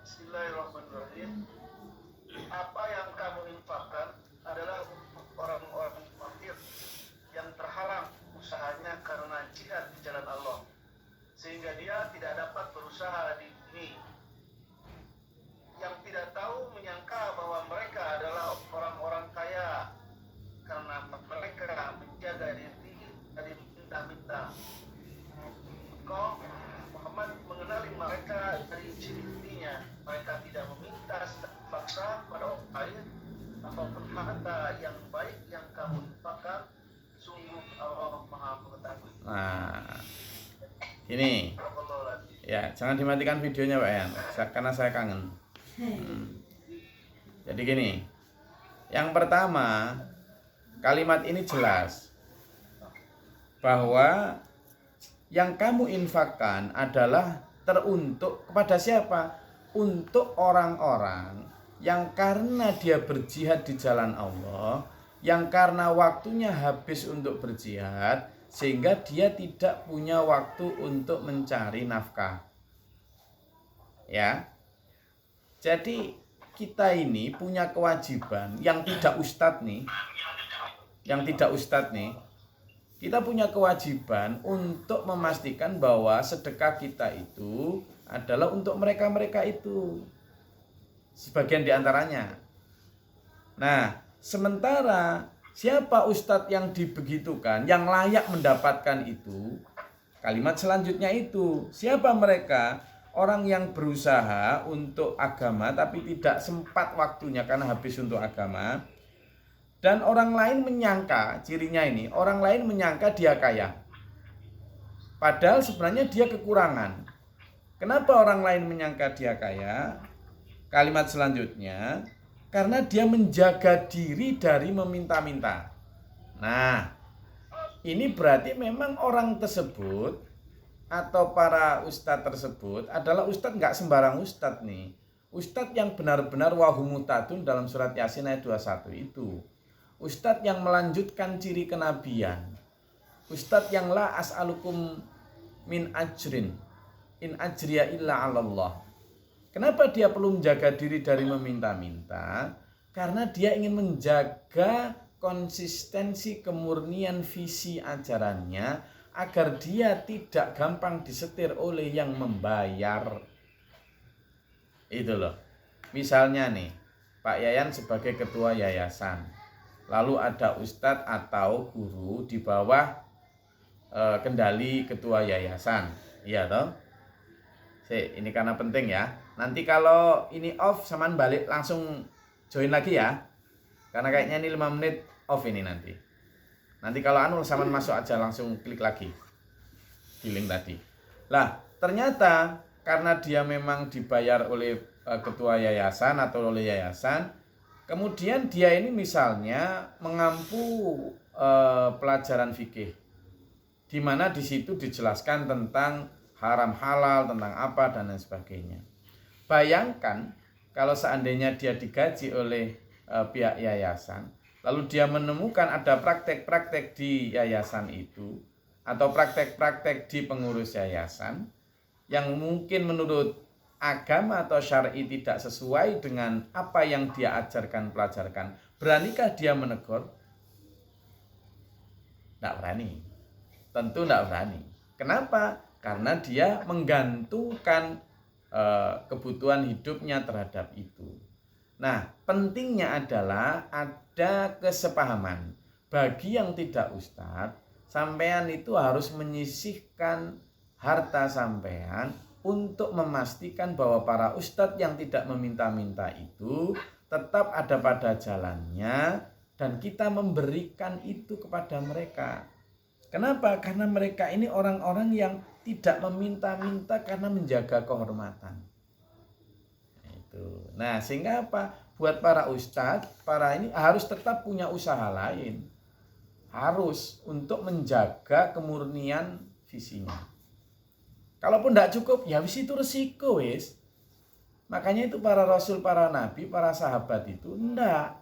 S2: Bismillahirrahmanirrahim. Apa yang kamu infakkan adalah orang-orang fakir yang terhalang usahanya karena jihad di jalan Allah, sehingga dia tidak dapat berusaha di bumi, yang tidak tahu menyangka bahwa mereka adalah orang-orang kaya karena mereka menjaga diri dari minta-minta. Kau Muhammad mengenali mereka dari ciri-cirinya, mereka tidak meminta paksa pada orang lain ataupun harta yang baik yang kamu infakkan, sungguh Allah Maha Mengetahui.
S1: Nah, ini ya, jangan dimatikan videonya Pak Yan, karena saya kangen. Jadi gini, yang pertama, kalimat ini jelas bahwa yang kamu infakkan adalah teruntuk kepada siapa? Untuk orang-orang yang karena dia berjihad di jalan Allah, yang karena waktunya habis untuk berjihad, sehingga dia tidak punya waktu untuk mencari nafkah. Ya. Jadi kita ini punya kewajiban, yang tidak ustadz nih, kita punya kewajiban untuk memastikan bahwa sedekah kita itu adalah untuk mereka-mereka itu, sebagian diantaranya. Nah, sementara siapa ustadz yang dibegitukan, yang layak mendapatkan itu, kalimat selanjutnya itu, siapa mereka? Orang yang berusaha untuk agama tapi tidak sempat waktunya karena habis untuk agama. Dan orang lain menyangka, cirinya ini, orang lain menyangka dia kaya. Padahal sebenarnya dia kekurangan. Kenapa orang lain menyangka dia kaya? Kalimat selanjutnya, karena dia menjaga diri dari meminta-minta. Nah, ini berarti memang orang tersebut atau para ustadz tersebut adalah ustadz nggak sembarang ustadz nih. Ustadz yang benar-benar wahumutadun dalam surat Yasin ayat 21 itu. Ustadz yang melanjutkan ciri kenabian. Ustadz yang la as'alukum min ajrin in ajriya illa 'alallah. Kenapa dia perlu menjaga diri dari meminta-minta? Karena dia ingin menjaga konsistensi kemurnian visi ajarannya agar dia tidak gampang disetir oleh yang membayar. Itu loh. Misalnya nih, Pak Yayan sebagai ketua yayasan. Lalu ada ustadz atau guru di bawah kendali ketua yayasan. Iya toh? Ini karena penting ya. Nanti kalau ini off saman balik langsung join lagi ya. Karena kayaknya ini 5 menit off ini nanti. Nanti kalau saman masuk aja langsung klik lagi di link tadi. Lah, ternyata karena dia memang dibayar oleh ketua yayasan atau oleh yayasan, kemudian dia ini misalnya mengampu pelajaran fikih, di mana di situ dijelaskan tentang haram halal, tentang apa dan lain sebagainya. Bayangkan kalau seandainya dia digaji oleh pihak yayasan, lalu dia menemukan ada praktek-praktek di yayasan itu atau praktek-praktek di pengurus yayasan yang mungkin menurut agama atau syar'i tidak sesuai dengan apa yang dia ajarkan, pelajarkan. Beranikah dia menegur? Tidak berani. Tentu tidak berani. Kenapa? Karena dia menggantungkan kebutuhan hidupnya terhadap itu. Nah, pentingnya adalah ada kesepahaman. Bagi yang tidak ustadz, sampean itu harus menyisihkan harta sampean untuk memastikan bahwa para ustadz yang tidak meminta-minta itu tetap ada pada jalannya dan kita memberikan itu kepada mereka. Kenapa? Karena mereka ini orang-orang yang tidak meminta-minta karena menjaga kehormatan. Itu. Nah, sehingga apa? Buat para ustadz, para ini harus tetap punya usaha lain. Harus untuk menjaga kemurnian visinya. Kalaupun tidak cukup, ya wis itu resiko wis. Makanya itu para rasul, para nabi, para sahabat itu enggak.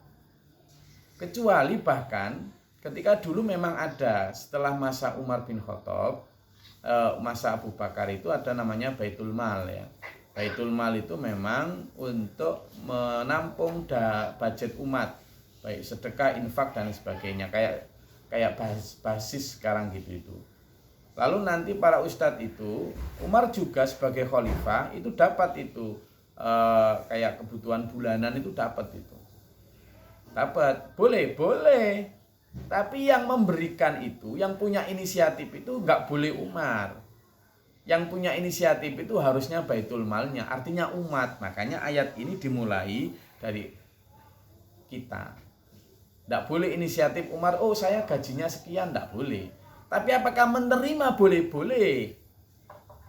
S1: Kecuali bahkan ketika dulu memang ada setelah masa Umar bin Khattab, masa Abu Bakar itu ada namanya Baitul Mal ya. Baitul Mal itu memang untuk menampung budget umat, baik sedekah, infak dan sebagainya, kayak basis sekarang gitu itu. Lalu nanti para ustadz itu, Umar juga sebagai khalifah itu dapat itu kayak kebutuhan bulanan itu dapat itu. Dapat, boleh. Tapi yang memberikan itu, yang punya inisiatif itu nggak boleh Umar. Yang punya inisiatif itu harusnya Baitul Malnya, artinya umat. Makanya ayat ini dimulai dari kita. Nggak boleh inisiatif Umar, oh saya gajinya sekian, nggak boleh. Tapi apakah menerima? Boleh.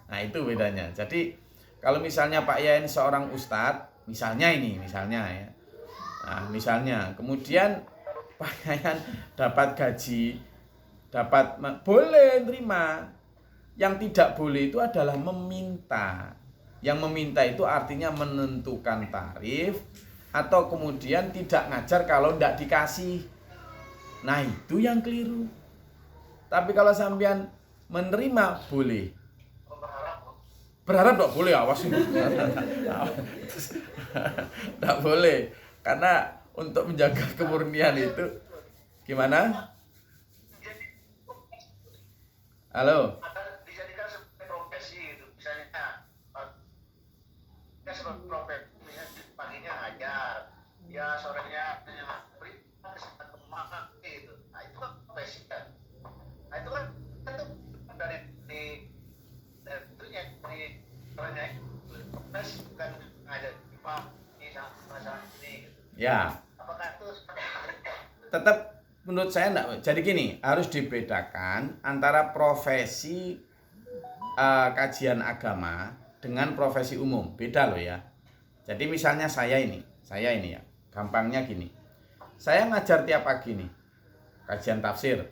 S1: Nah itu bedanya. Jadi kalau misalnya Pak Yayan seorang ustadz, misalnya ya. Nah misalnya, kemudian Pak Yayan dapat gaji, boleh terima. Yang tidak boleh itu adalah meminta. Yang meminta itu artinya menentukan tarif atau kemudian tidak ngajar kalau tidak dikasih. Nah itu yang keliru. Tapi kalau sampean menerima boleh. Berharap tidak boleh, awas ini. Tidak boleh. Karena untuk menjaga kemurnian itu gimana? Halo.
S2: Dijadikan sebagai profesi itu, misalnya sebagai profesi, paginya ngajar, ya sorenya beri kesempatan itu. Nah itu kan profesi kan. Nah itu kan dari proses bukan ngajar Pak ini sama ini.
S1: Ya.
S2: Apakah itu
S1: Tetap menurut saya enggak. Jadi gini, harus dibedakan antara profesi kajian agama dengan profesi umum, beda loh ya. Jadi misalnya saya ini ya, gampangnya gini. Saya ngajar tiap pagi nih, kajian tafsir.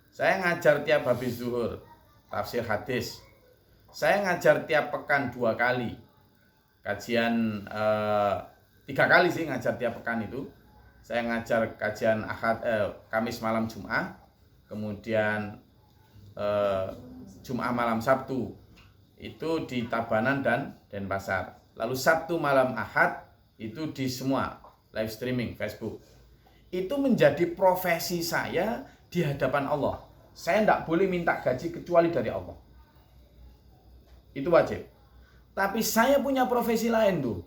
S1: Saya ngajar tiap habis zuhur, tafsir hadis. Saya ngajar tiap pekan 2 kali, kajian 3 kali sih ngajar tiap pekan itu. Saya ngajar kajian Kamis malam Jumat, kemudian Jumat malam Sabtu itu di Tabanan dan Denpasar. Lalu Sabtu malam Ahad itu di semua live streaming Facebook. Itu menjadi profesi saya di hadapan Allah. Saya tidak boleh minta gaji kecuali dari Allah. Itu wajib. Tapi saya punya profesi lain tuh.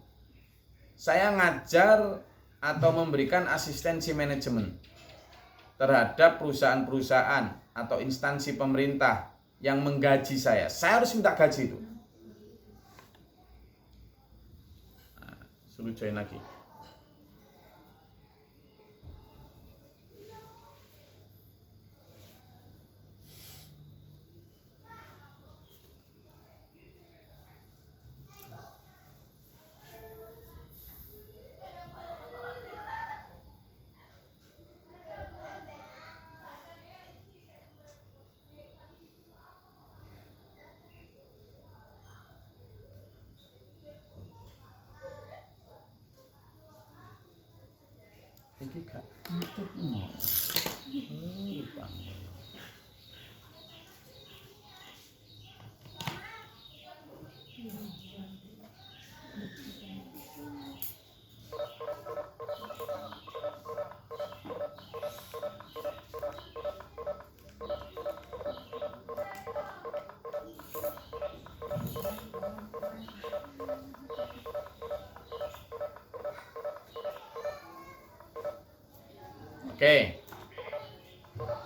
S1: Saya ngajar atau memberikan asistensi manajemen terhadap perusahaan-perusahaan atau instansi pemerintah yang menggaji saya. Saya harus minta gaji itu. Nah, suruh join lagi. Iki gak nutup mau. Lupa. Oke,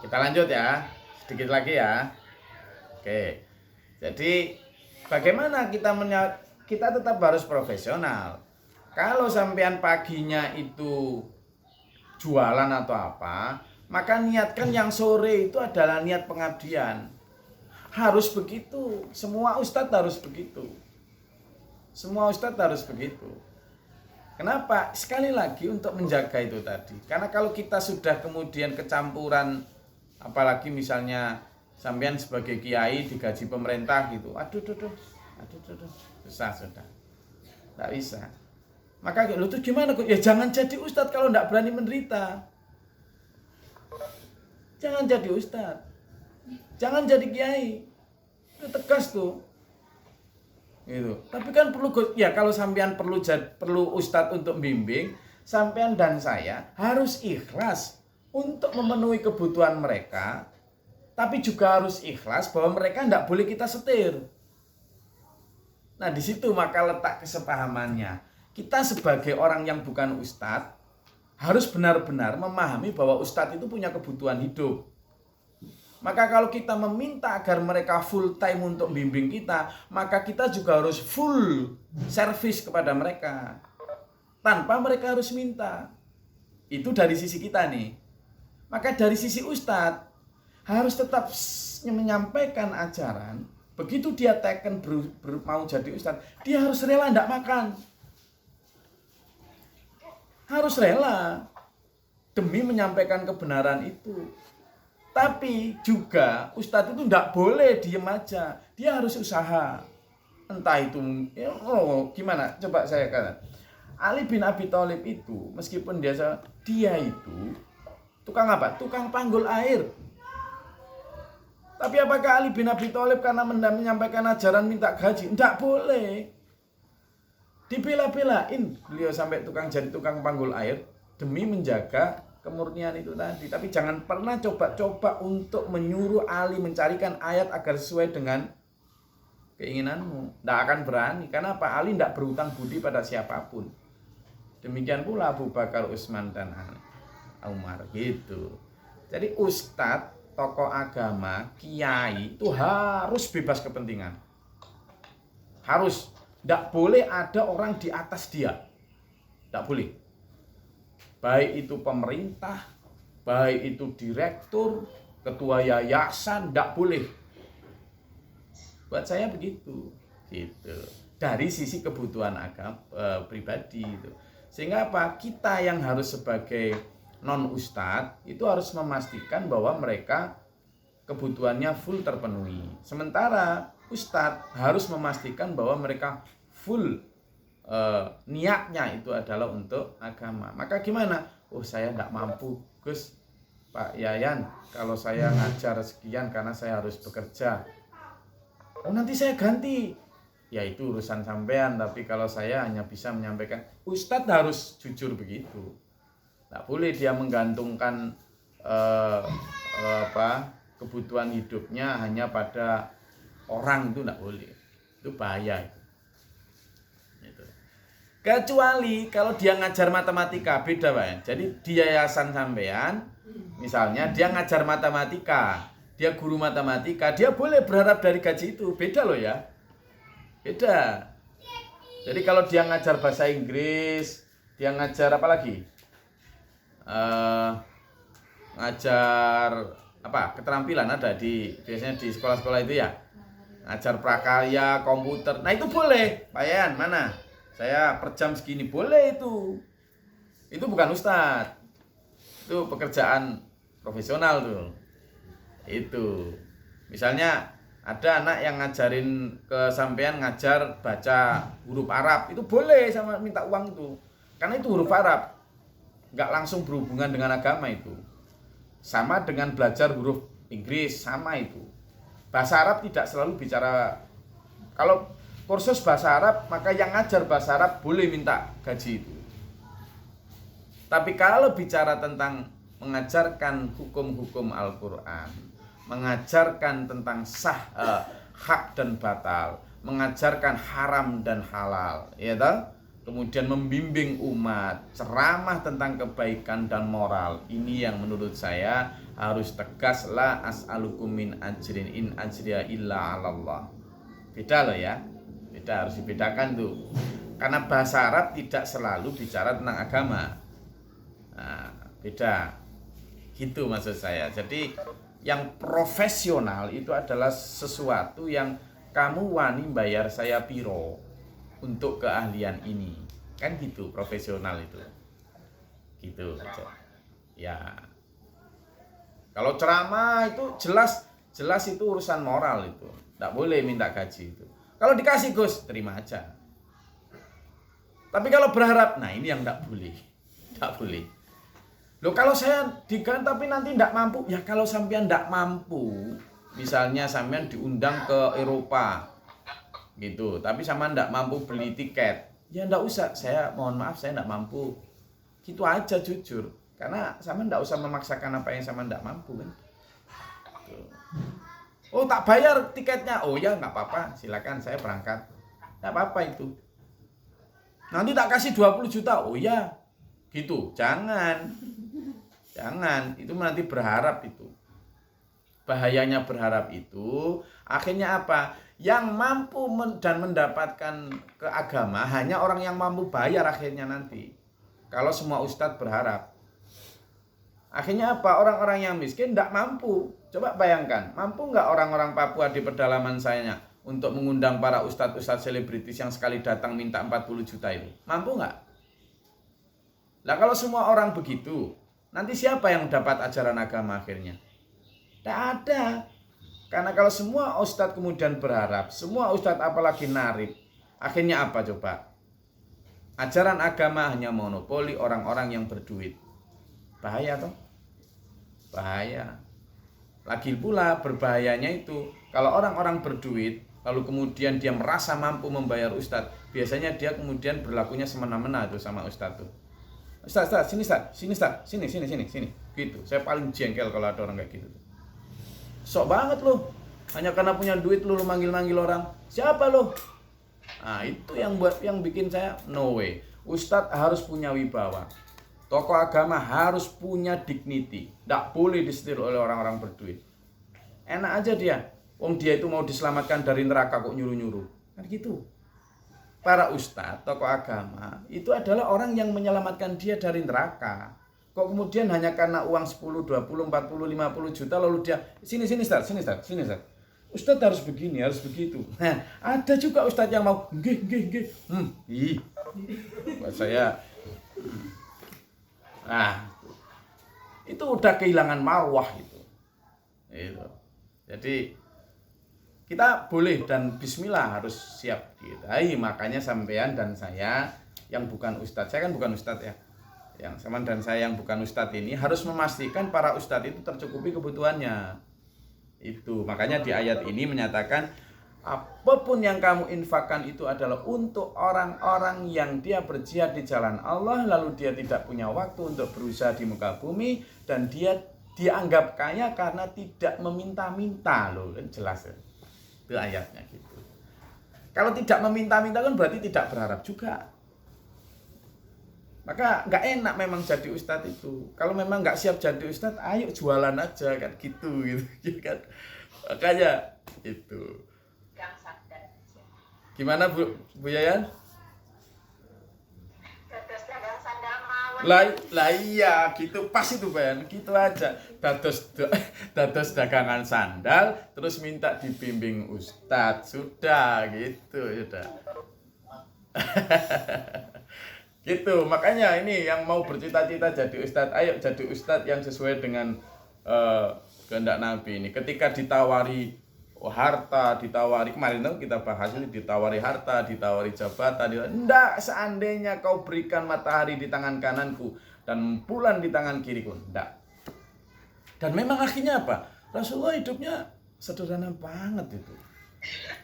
S1: kita lanjut ya, sedikit lagi ya. Oke, jadi bagaimana kita tetap harus profesional. Kalau sampean paginya itu jualan atau apa, maka niatkan yang sore itu adalah niat pengabdian. Harus begitu, semua ustadz harus begitu. Semua ustadz harus begitu. Kenapa? Sekali lagi untuk menjaga itu tadi. Karena kalau kita sudah kemudian kecampuran, apalagi misalnya sampean sebagai kiai digaji pemerintah gitu, aduh, susah sudah, tidak bisa. Maka lu tuh gimana? Ya jangan jadi ustadz kalau tidak berani menderita. Jangan jadi ustadz, jangan jadi kiai. Itu tegas tuh. Gitu. Tapi kan perlu ya kalau sampean perlu ustadz untuk bimbing, sampean dan saya harus ikhlas untuk memenuhi kebutuhan mereka, tapi juga harus ikhlas bahwa mereka tidak boleh kita setir. Nah di situ maka letak kesepahamannya. Kita sebagai orang yang bukan ustadz harus benar-benar memahami bahwa ustadz itu punya kebutuhan hidup. Maka kalau kita meminta agar mereka full time untuk bimbing kita, maka kita juga harus full service kepada mereka. Tanpa mereka harus minta. Itu dari sisi kita nih. Maka dari sisi ustadz, harus tetap menyampaikan ajaran. Begitu dia teken mau jadi ustadz, dia harus rela tidak makan. Harus rela. Demi menyampaikan kebenaran itu. Tapi juga ustadz itu tidak boleh diem aja, dia harus usaha. Entah itu, gimana? Coba saya katakan, Ali bin Abi Thalib itu, meskipun dia itu tukang apa? Tukang panggul air. Tapi apakah Ali bin Abi Thalib karena menyampaikan ajaran minta gaji? Tidak boleh. Dibela-belain beliau sampai jadi tukang panggul air demi menjaga kemurnian itu tadi. Tapi jangan pernah coba-coba untuk menyuruh Ali mencarikan ayat agar sesuai dengan keinginanmu. Tidak akan berani. Karena apa? Ali tidak berhutang budi pada siapapun. Demikian pula Abu Bakar, Utsman, dan Umar gitu. Jadi ustadz, tokoh agama, kiai itu harus bebas kepentingan. Harus. Tidak boleh ada orang di atas dia. Tidak boleh. Baik itu pemerintah, baik itu direktur, ketua yayasan, tidak boleh. Buat saya begitu, gitu. Dari sisi kebutuhan agama pribadi itu. Sehingga apa? Kita yang harus sebagai non ustadz itu harus memastikan bahwa mereka kebutuhannya full terpenuhi. Sementara ustadz harus memastikan bahwa mereka full niatnya itu adalah untuk agama. Maka gimana? Oh, saya tidak mampu, Gus, Pak Yayan, kalau saya ngajar sekian karena saya harus bekerja. Oh, nanti saya ganti. Ya itu urusan sampean, tapi kalau saya hanya bisa menyampaikan. Ustadz harus jujur begitu. Tidak boleh dia menggantungkan kebutuhan hidupnya hanya pada orang, itu tidak boleh. Itu bahaya. Gitu. Kecuali kalau dia ngajar matematika, beda Pak ya. Jadi di yayasan sampean, misalnya dia ngajar matematika, dia guru matematika, dia boleh berharap dari gaji itu. Beda loh ya. Beda. Jadi kalau dia ngajar bahasa Inggris, dia ngajar apa lagi? Ngajar apa? Keterampilan ada biasanya di sekolah-sekolah itu ya. Ngajar prakarya, komputer. Nah, itu boleh. Pak Yan, mana? Saya per jam segini, boleh itu. Itu bukan ustadz. Itu pekerjaan profesional tuh. Itu. Misalnya ada anak yang ngajarin ke sampean ngajar baca huruf Arab, itu boleh sama minta uang itu. Karena itu huruf Arab. Enggak langsung berhubungan dengan agama itu. Sama dengan belajar huruf Inggris, sama itu. Bahasa Arab tidak selalu bicara. Kalau kursus bahasa Arab, maka yang ngajar bahasa Arab boleh minta gaji itu. Tapi kalau bicara tentang mengajarkan hukum-hukum Al-Quran, mengajarkan tentang hak dan batal, mengajarkan haram dan halal, ya toh? Kemudian membimbing umat, ceramah tentang kebaikan dan moral. Ini yang menurut saya harus tegas, la as'alukum min ajrin in ajriya illa 'alallah. Beda loh ya. Beda, harus dibedakan tuh. Karena bahasa Arab tidak selalu bicara tentang agama. Nah, beda. Gitu maksud saya. Jadi yang profesional itu adalah sesuatu yang kamu wani bayar saya piro untuk keahlian ini. Kan gitu profesional itu. Gitu. Ya. Kalau ceramah itu jelas itu urusan moral itu. Tidak boleh minta gaji itu. Kalau dikasih Gus, terima aja. Tapi kalau berharap, nah ini yang tidak boleh. Tidak boleh. Loh, kalau saya diganti tapi nanti tidak mampu, ya kalau sampean tidak mampu, misalnya sampean diundang ke Eropa, gitu, tapi sampean tidak mampu beli tiket, ya tidak usah, saya mohon maaf saya tidak mampu, gitu aja jujur, karena sampean tidak usah memaksakan apa yang sampean tidak mampu kan. Tuh. Oh tak bayar tiketnya, oh ya nggak apa-apa, silakan saya berangkat, nggak apa-apa itu. Nanti tak kasih 20 juta, oh ya, gitu, jangan, itu nanti berharap itu. Bahayanya berharap itu, akhirnya apa? Yang mampu dan mendapatkan ke agama hanya orang yang mampu bayar akhirnya nanti. Kalau semua ustadz berharap. Akhirnya apa? Orang-orang yang miskin tidak mampu. Coba bayangkan, mampu nggak orang-orang Papua di pedalaman saya untuk mengundang para ustadz-ustadz selebritis yang sekali datang minta 40 juta itu? Mampu nggak? Nah kalau semua orang begitu, nanti siapa yang dapat ajaran agama akhirnya? Tidak ada. Karena kalau semua ustadz kemudian berharap, semua ustadz apalagi narib, akhirnya apa coba? Ajaran agama hanya monopoli orang-orang yang berduit. Bahaya toh? Bahaya. Lagi pula berbahayanya itu, kalau orang-orang berduit, lalu kemudian dia merasa mampu membayar ustadz, biasanya dia kemudian berlakunya semena-mena tuh sama ustadz tuh. Ustaz, sini. Gitu. Saya paling jengkel kalau ada orang kayak gitu. Sok banget loh. Hanya karena punya duit lu manggil-manggil orang. Siapa lo? Nah, itu yang bikin saya no way. Ustadz harus punya wibawa. Tokoh agama harus punya dignity. Tidak boleh disetir oleh orang-orang berduit. Enak aja dia. Wong dia itu mau diselamatkan dari neraka kok nyuruh-nyuruh. Kan gitu. Para ustadz, tokoh agama, itu adalah orang yang menyelamatkan dia dari neraka. Kok kemudian hanya karena uang 10, 20, 40, 50 juta lalu dia, sini Ustaz. Ustadz harus begini, harus begitu. Nah, ada juga ustadz yang mau nggih. Buat saya. Nah, itu udah kehilangan marwah itu. Itu. Jadi kita boleh dan bismillah harus siap diedai. Makanya sampean dan saya yang bukan ustadz, saya kan bukan ustadz ya. Yang sama dan saya yang bukan ustadz ini harus memastikan para ustadz itu tercukupi kebutuhannya. Itu makanya di ayat ini menyatakan apapun yang kamu infakkan itu adalah untuk orang-orang yang dia berjihad di jalan Allah, lalu dia tidak punya waktu untuk berusaha di muka bumi, dan dia dianggap kaya karena tidak meminta-minta. Loh, jelas ya. Itu ayatnya gitu. Kalau tidak meminta-minta kan berarti tidak berharap juga. Maka nggak enak memang jadi ustadz itu. Kalau memang nggak siap jadi ustadz, ayo jualan aja kan gitu kan. Makanya itu. Gimana Bu Yayan? Lah iya gitu pas itu Ben, gitu aja. Dados dagangan sandal terus minta dibimbing ustadz, sudah gitu sudah. Gitu, makanya ini yang mau bercita-cita jadi ustadz, ayo jadi ustadz yang sesuai dengan kehendak Nabi ini. Ketika ditawari harta, ditawari kemarin tuh kita bahas ini, ditawari harta, ditawari jabatan, enggak, seandainya kau berikan matahari di tangan kananku dan bulan di tangan kiriku, enggak. Dan memang akhirnya apa? Rasulullah hidupnya sederhana banget itu.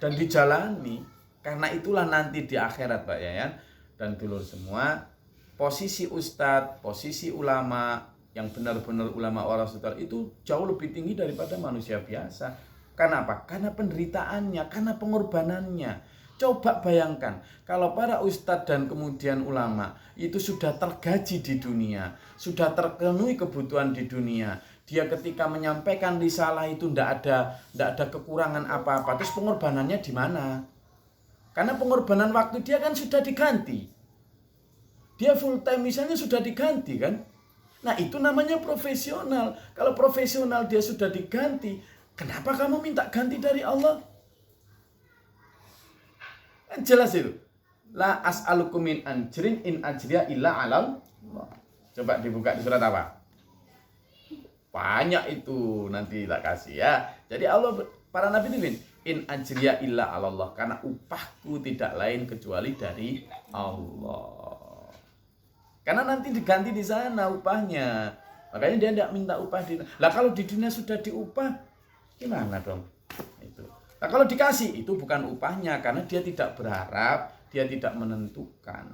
S1: Dan dijalani, karena itulah nanti di akhirat Pak Yayan dan dulur semua, posisi ustadz, posisi ulama yang benar-benar ulama orang sutar itu jauh lebih tinggi daripada manusia biasa. Karena apa? Karena penderitaannya, karena pengorbanannya. Coba bayangkan, kalau para ustadz dan kemudian ulama itu sudah tergaji di dunia, sudah terpenuhi kebutuhan di dunia, dia ketika menyampaikan risalah itu tidak ada kekurangan apa-apa, terus pengorbanannya di mana? Karena pengorbanan waktu dia kan sudah diganti. Dia full time misalnya sudah diganti kan. Nah itu namanya profesional. Kalau profesional dia sudah diganti, kenapa kamu minta ganti dari Allah? Kan jelas itu. La as'alukum min ajrin in ajriya illa 'alal Allah. Coba dibuka di surat apa? Banyak itu nanti tak kasih ya. Jadi Allah, para nabi itu in ajriya illa 'ala Allah, karena upahku tidak lain kecuali dari Allah. Karena nanti diganti di sana upahnya. Makanya dia tidak minta upah di. Lah kalau di dunia sudah diupah, gimana dong? Itu. Nah kalau dikasih itu bukan upahnya, karena dia tidak berharap, dia tidak menentukan.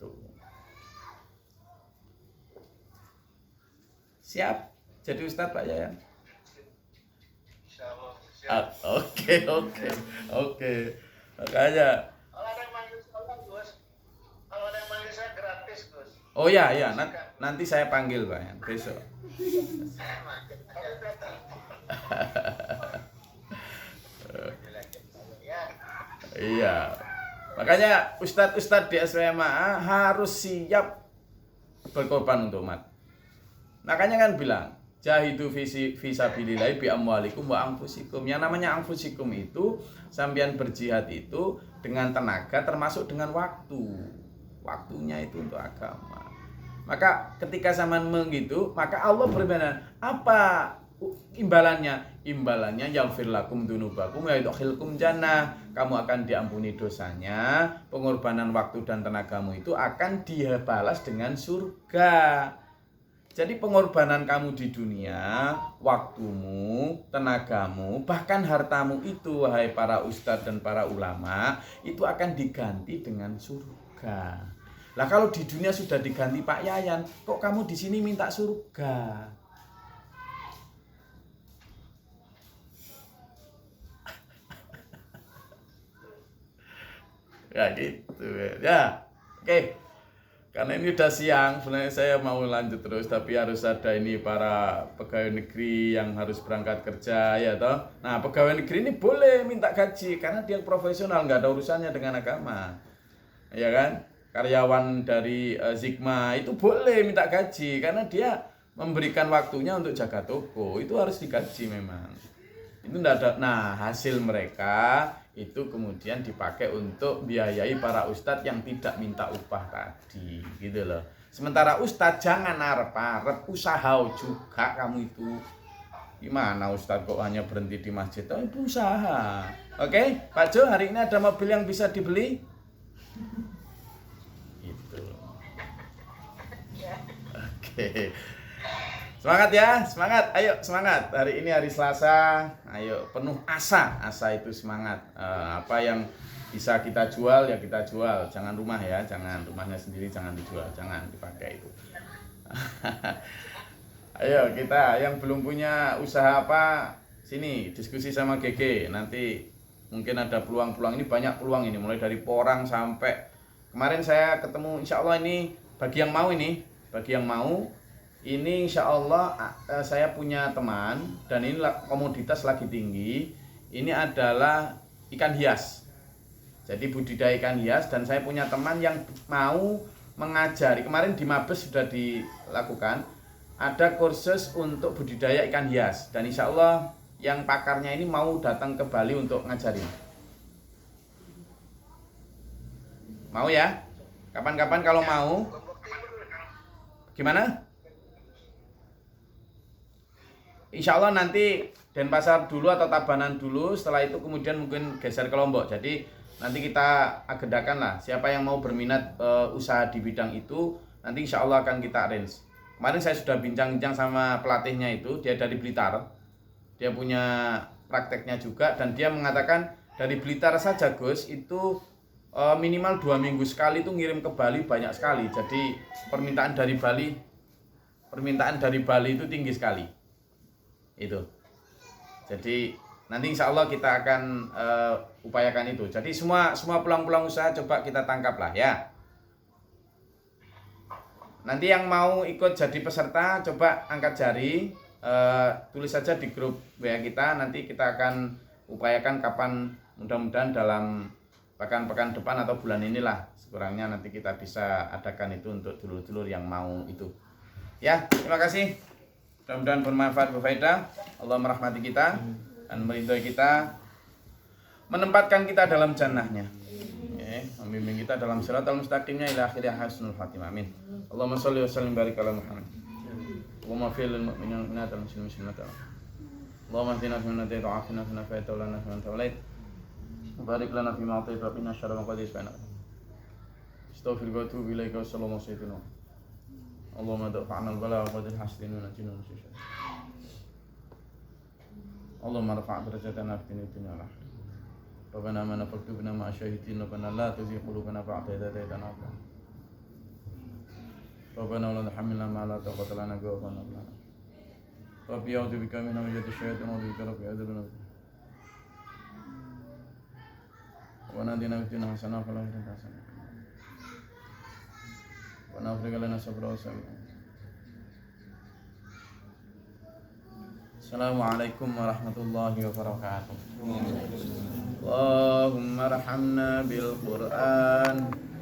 S1: Tuh. Siap jadi ustadz Pak Yayan? Oke. Makanya.
S2: Kalau ada yang manggil sekolah, Gus. Kalau ada yang manggil saya gratis, Gus.
S1: Oh ya, nanti saya panggil Pak Yayan besok. Iya. Makanya ustadz di SMA harus siap berkorban untuk umat. Makanya kan bilang, jahidu fisabilillah bi amwalikum wa anfusikum. Yang namanya anfusikum itu sambian berjihad itu dengan tenaga termasuk dengan waktu. Waktunya itu untuk agama. Maka ketika zaman begitu, maka Allah berfirman, apa imbalannya? Imbalannya yaghfir lakum dzunubakum wa yudkhilkum jannah. Kamu akan diampuni dosanya, pengorbanan waktu dan tenagamu itu akan dibalas dengan surga. Jadi pengorbanan kamu di dunia, waktumu, tenagamu, bahkan hartamu itu, wahai para ustadz dan para ulama, itu akan diganti dengan surga. Lah kalau di dunia sudah diganti Pak Yayan, kok kamu di sini minta surga? Ya gitu ya. Oke. Karena ini udah siang, sebenarnya saya mau lanjut terus, tapi harus ada ini para pegawai negeri yang harus berangkat kerja, ya toh. Nah, pegawai negeri ini boleh minta gaji karena dia profesional, nggak ada urusannya dengan agama, ya kan? Karyawan dari Zikma itu boleh minta gaji karena dia memberikan waktunya untuk jaga toko, itu harus digaji memang. Itu enggak ada. Nah, hasil mereka itu kemudian dipakai untuk biayai para ustadz yang tidak minta upah tadi, gitu loh. Sementara ustadz jangan arep-arep, usaha juga kamu itu. Gimana ustadz kok hanya berhenti di masjid? Oh, itu usaha. Oke, Pak Jo, hari ini ada mobil yang bisa dibeli? Itu. Oke. Semangat ya, semangat. Ayo semangat. Hari ini hari Selasa. Ayo penuh asa. Asa itu semangat. Apa yang bisa kita jual ya kita jual. Jangan rumah ya, jangan rumahnya sendiri jangan dijual, jangan dipakai itu. Ayo kita yang belum punya usaha apa, sini diskusi sama GG. Nanti mungkin ada peluang-peluang, ini banyak peluang ini, mulai dari porang sampai kemarin saya ketemu, insya Allah ini bagi yang mau ini insya Allah saya punya teman dan ini komoditas lagi tinggi. Ini adalah ikan hias. Jadi budidaya ikan hias dan saya punya teman yang mau mengajari. Kemarin di Mabes sudah dilakukan. Ada kursus untuk budidaya ikan hias dan insya Allah yang pakarnya ini mau datang ke Bali untuk ngajarin. Mau ya? Kapan-kapan kalau mau. Gimana? Insya Allah nanti Denpasar dulu atau Tabanan dulu, setelah itu kemudian mungkin geser ke Lombok. Jadi nanti kita agendakan lah siapa yang mau berminat usaha di bidang itu, nanti insya Allah akan kita arrange. Kemarin saya sudah bincang-bincang sama pelatihnya itu, dia dari Blitar, dia punya prakteknya juga dan dia mengatakan dari Blitar saja Gus itu minimal 2 minggu sekali itu ngirim ke Bali banyak sekali. Jadi permintaan dari Bali itu tinggi sekali. Itu. Jadi nanti insya Allah kita akan upayakan itu. Jadi semua peluang-peluang usaha coba kita tangkap lah ya. Nanti yang mau ikut jadi peserta coba angkat jari, tulis saja di grup WA kita. Nanti kita akan upayakan kapan, mudah-mudahan dalam pekan-pekan depan atau bulan inilah sekurangnya nanti kita bisa adakan itu untuk dulur-dulur yang mau itu. Ya, terima kasih. Mudah-mudahan bermanfaat, berfaedah. Allah merahmati kita dan meridhoi kita, menempatkan kita dalam jannahnya, membimbing kita dalam siratal mustaqimnya ila akhir hasanul khatimah. Amin. Allahumma sholli wa sallim barik ala Muhammad. Allahumma fil lil mu'minina wal mu'minat wal muslimin wal muslimat. Allahumma hdina fi man hadayt wa 'afina fi man afayt wa lana fi man tawallayt. Barik lana fi ma atayt wa qina syarra ma qadayt fa innaka astaghfiruka wa atubu ilaika wa sallallahu alaihi wa sallam. Allahumma da'fa'na al-bala wa qadil hasidin wa najina min syarri. Allahumma rafa' darajatana fi dunya wal akhirah. Rabbana ma nafaktubna ma syahidin rabbana la tuzigh qulubana ba'da idh hadaytana. Rabbana wa la tahmilna ma la taqata lana bihi wa lana. Rabbi a'udzu bika min hamazati syaitan wa a'udzu bika rabbi a'udzubina. Wa nadina bitina hasanah wa la hasanah. Wa nafriga lana sabra wa sabra. Assalamualaikum warahmatullahi wabarakatuh. Allahumma arhamna bil Qur'an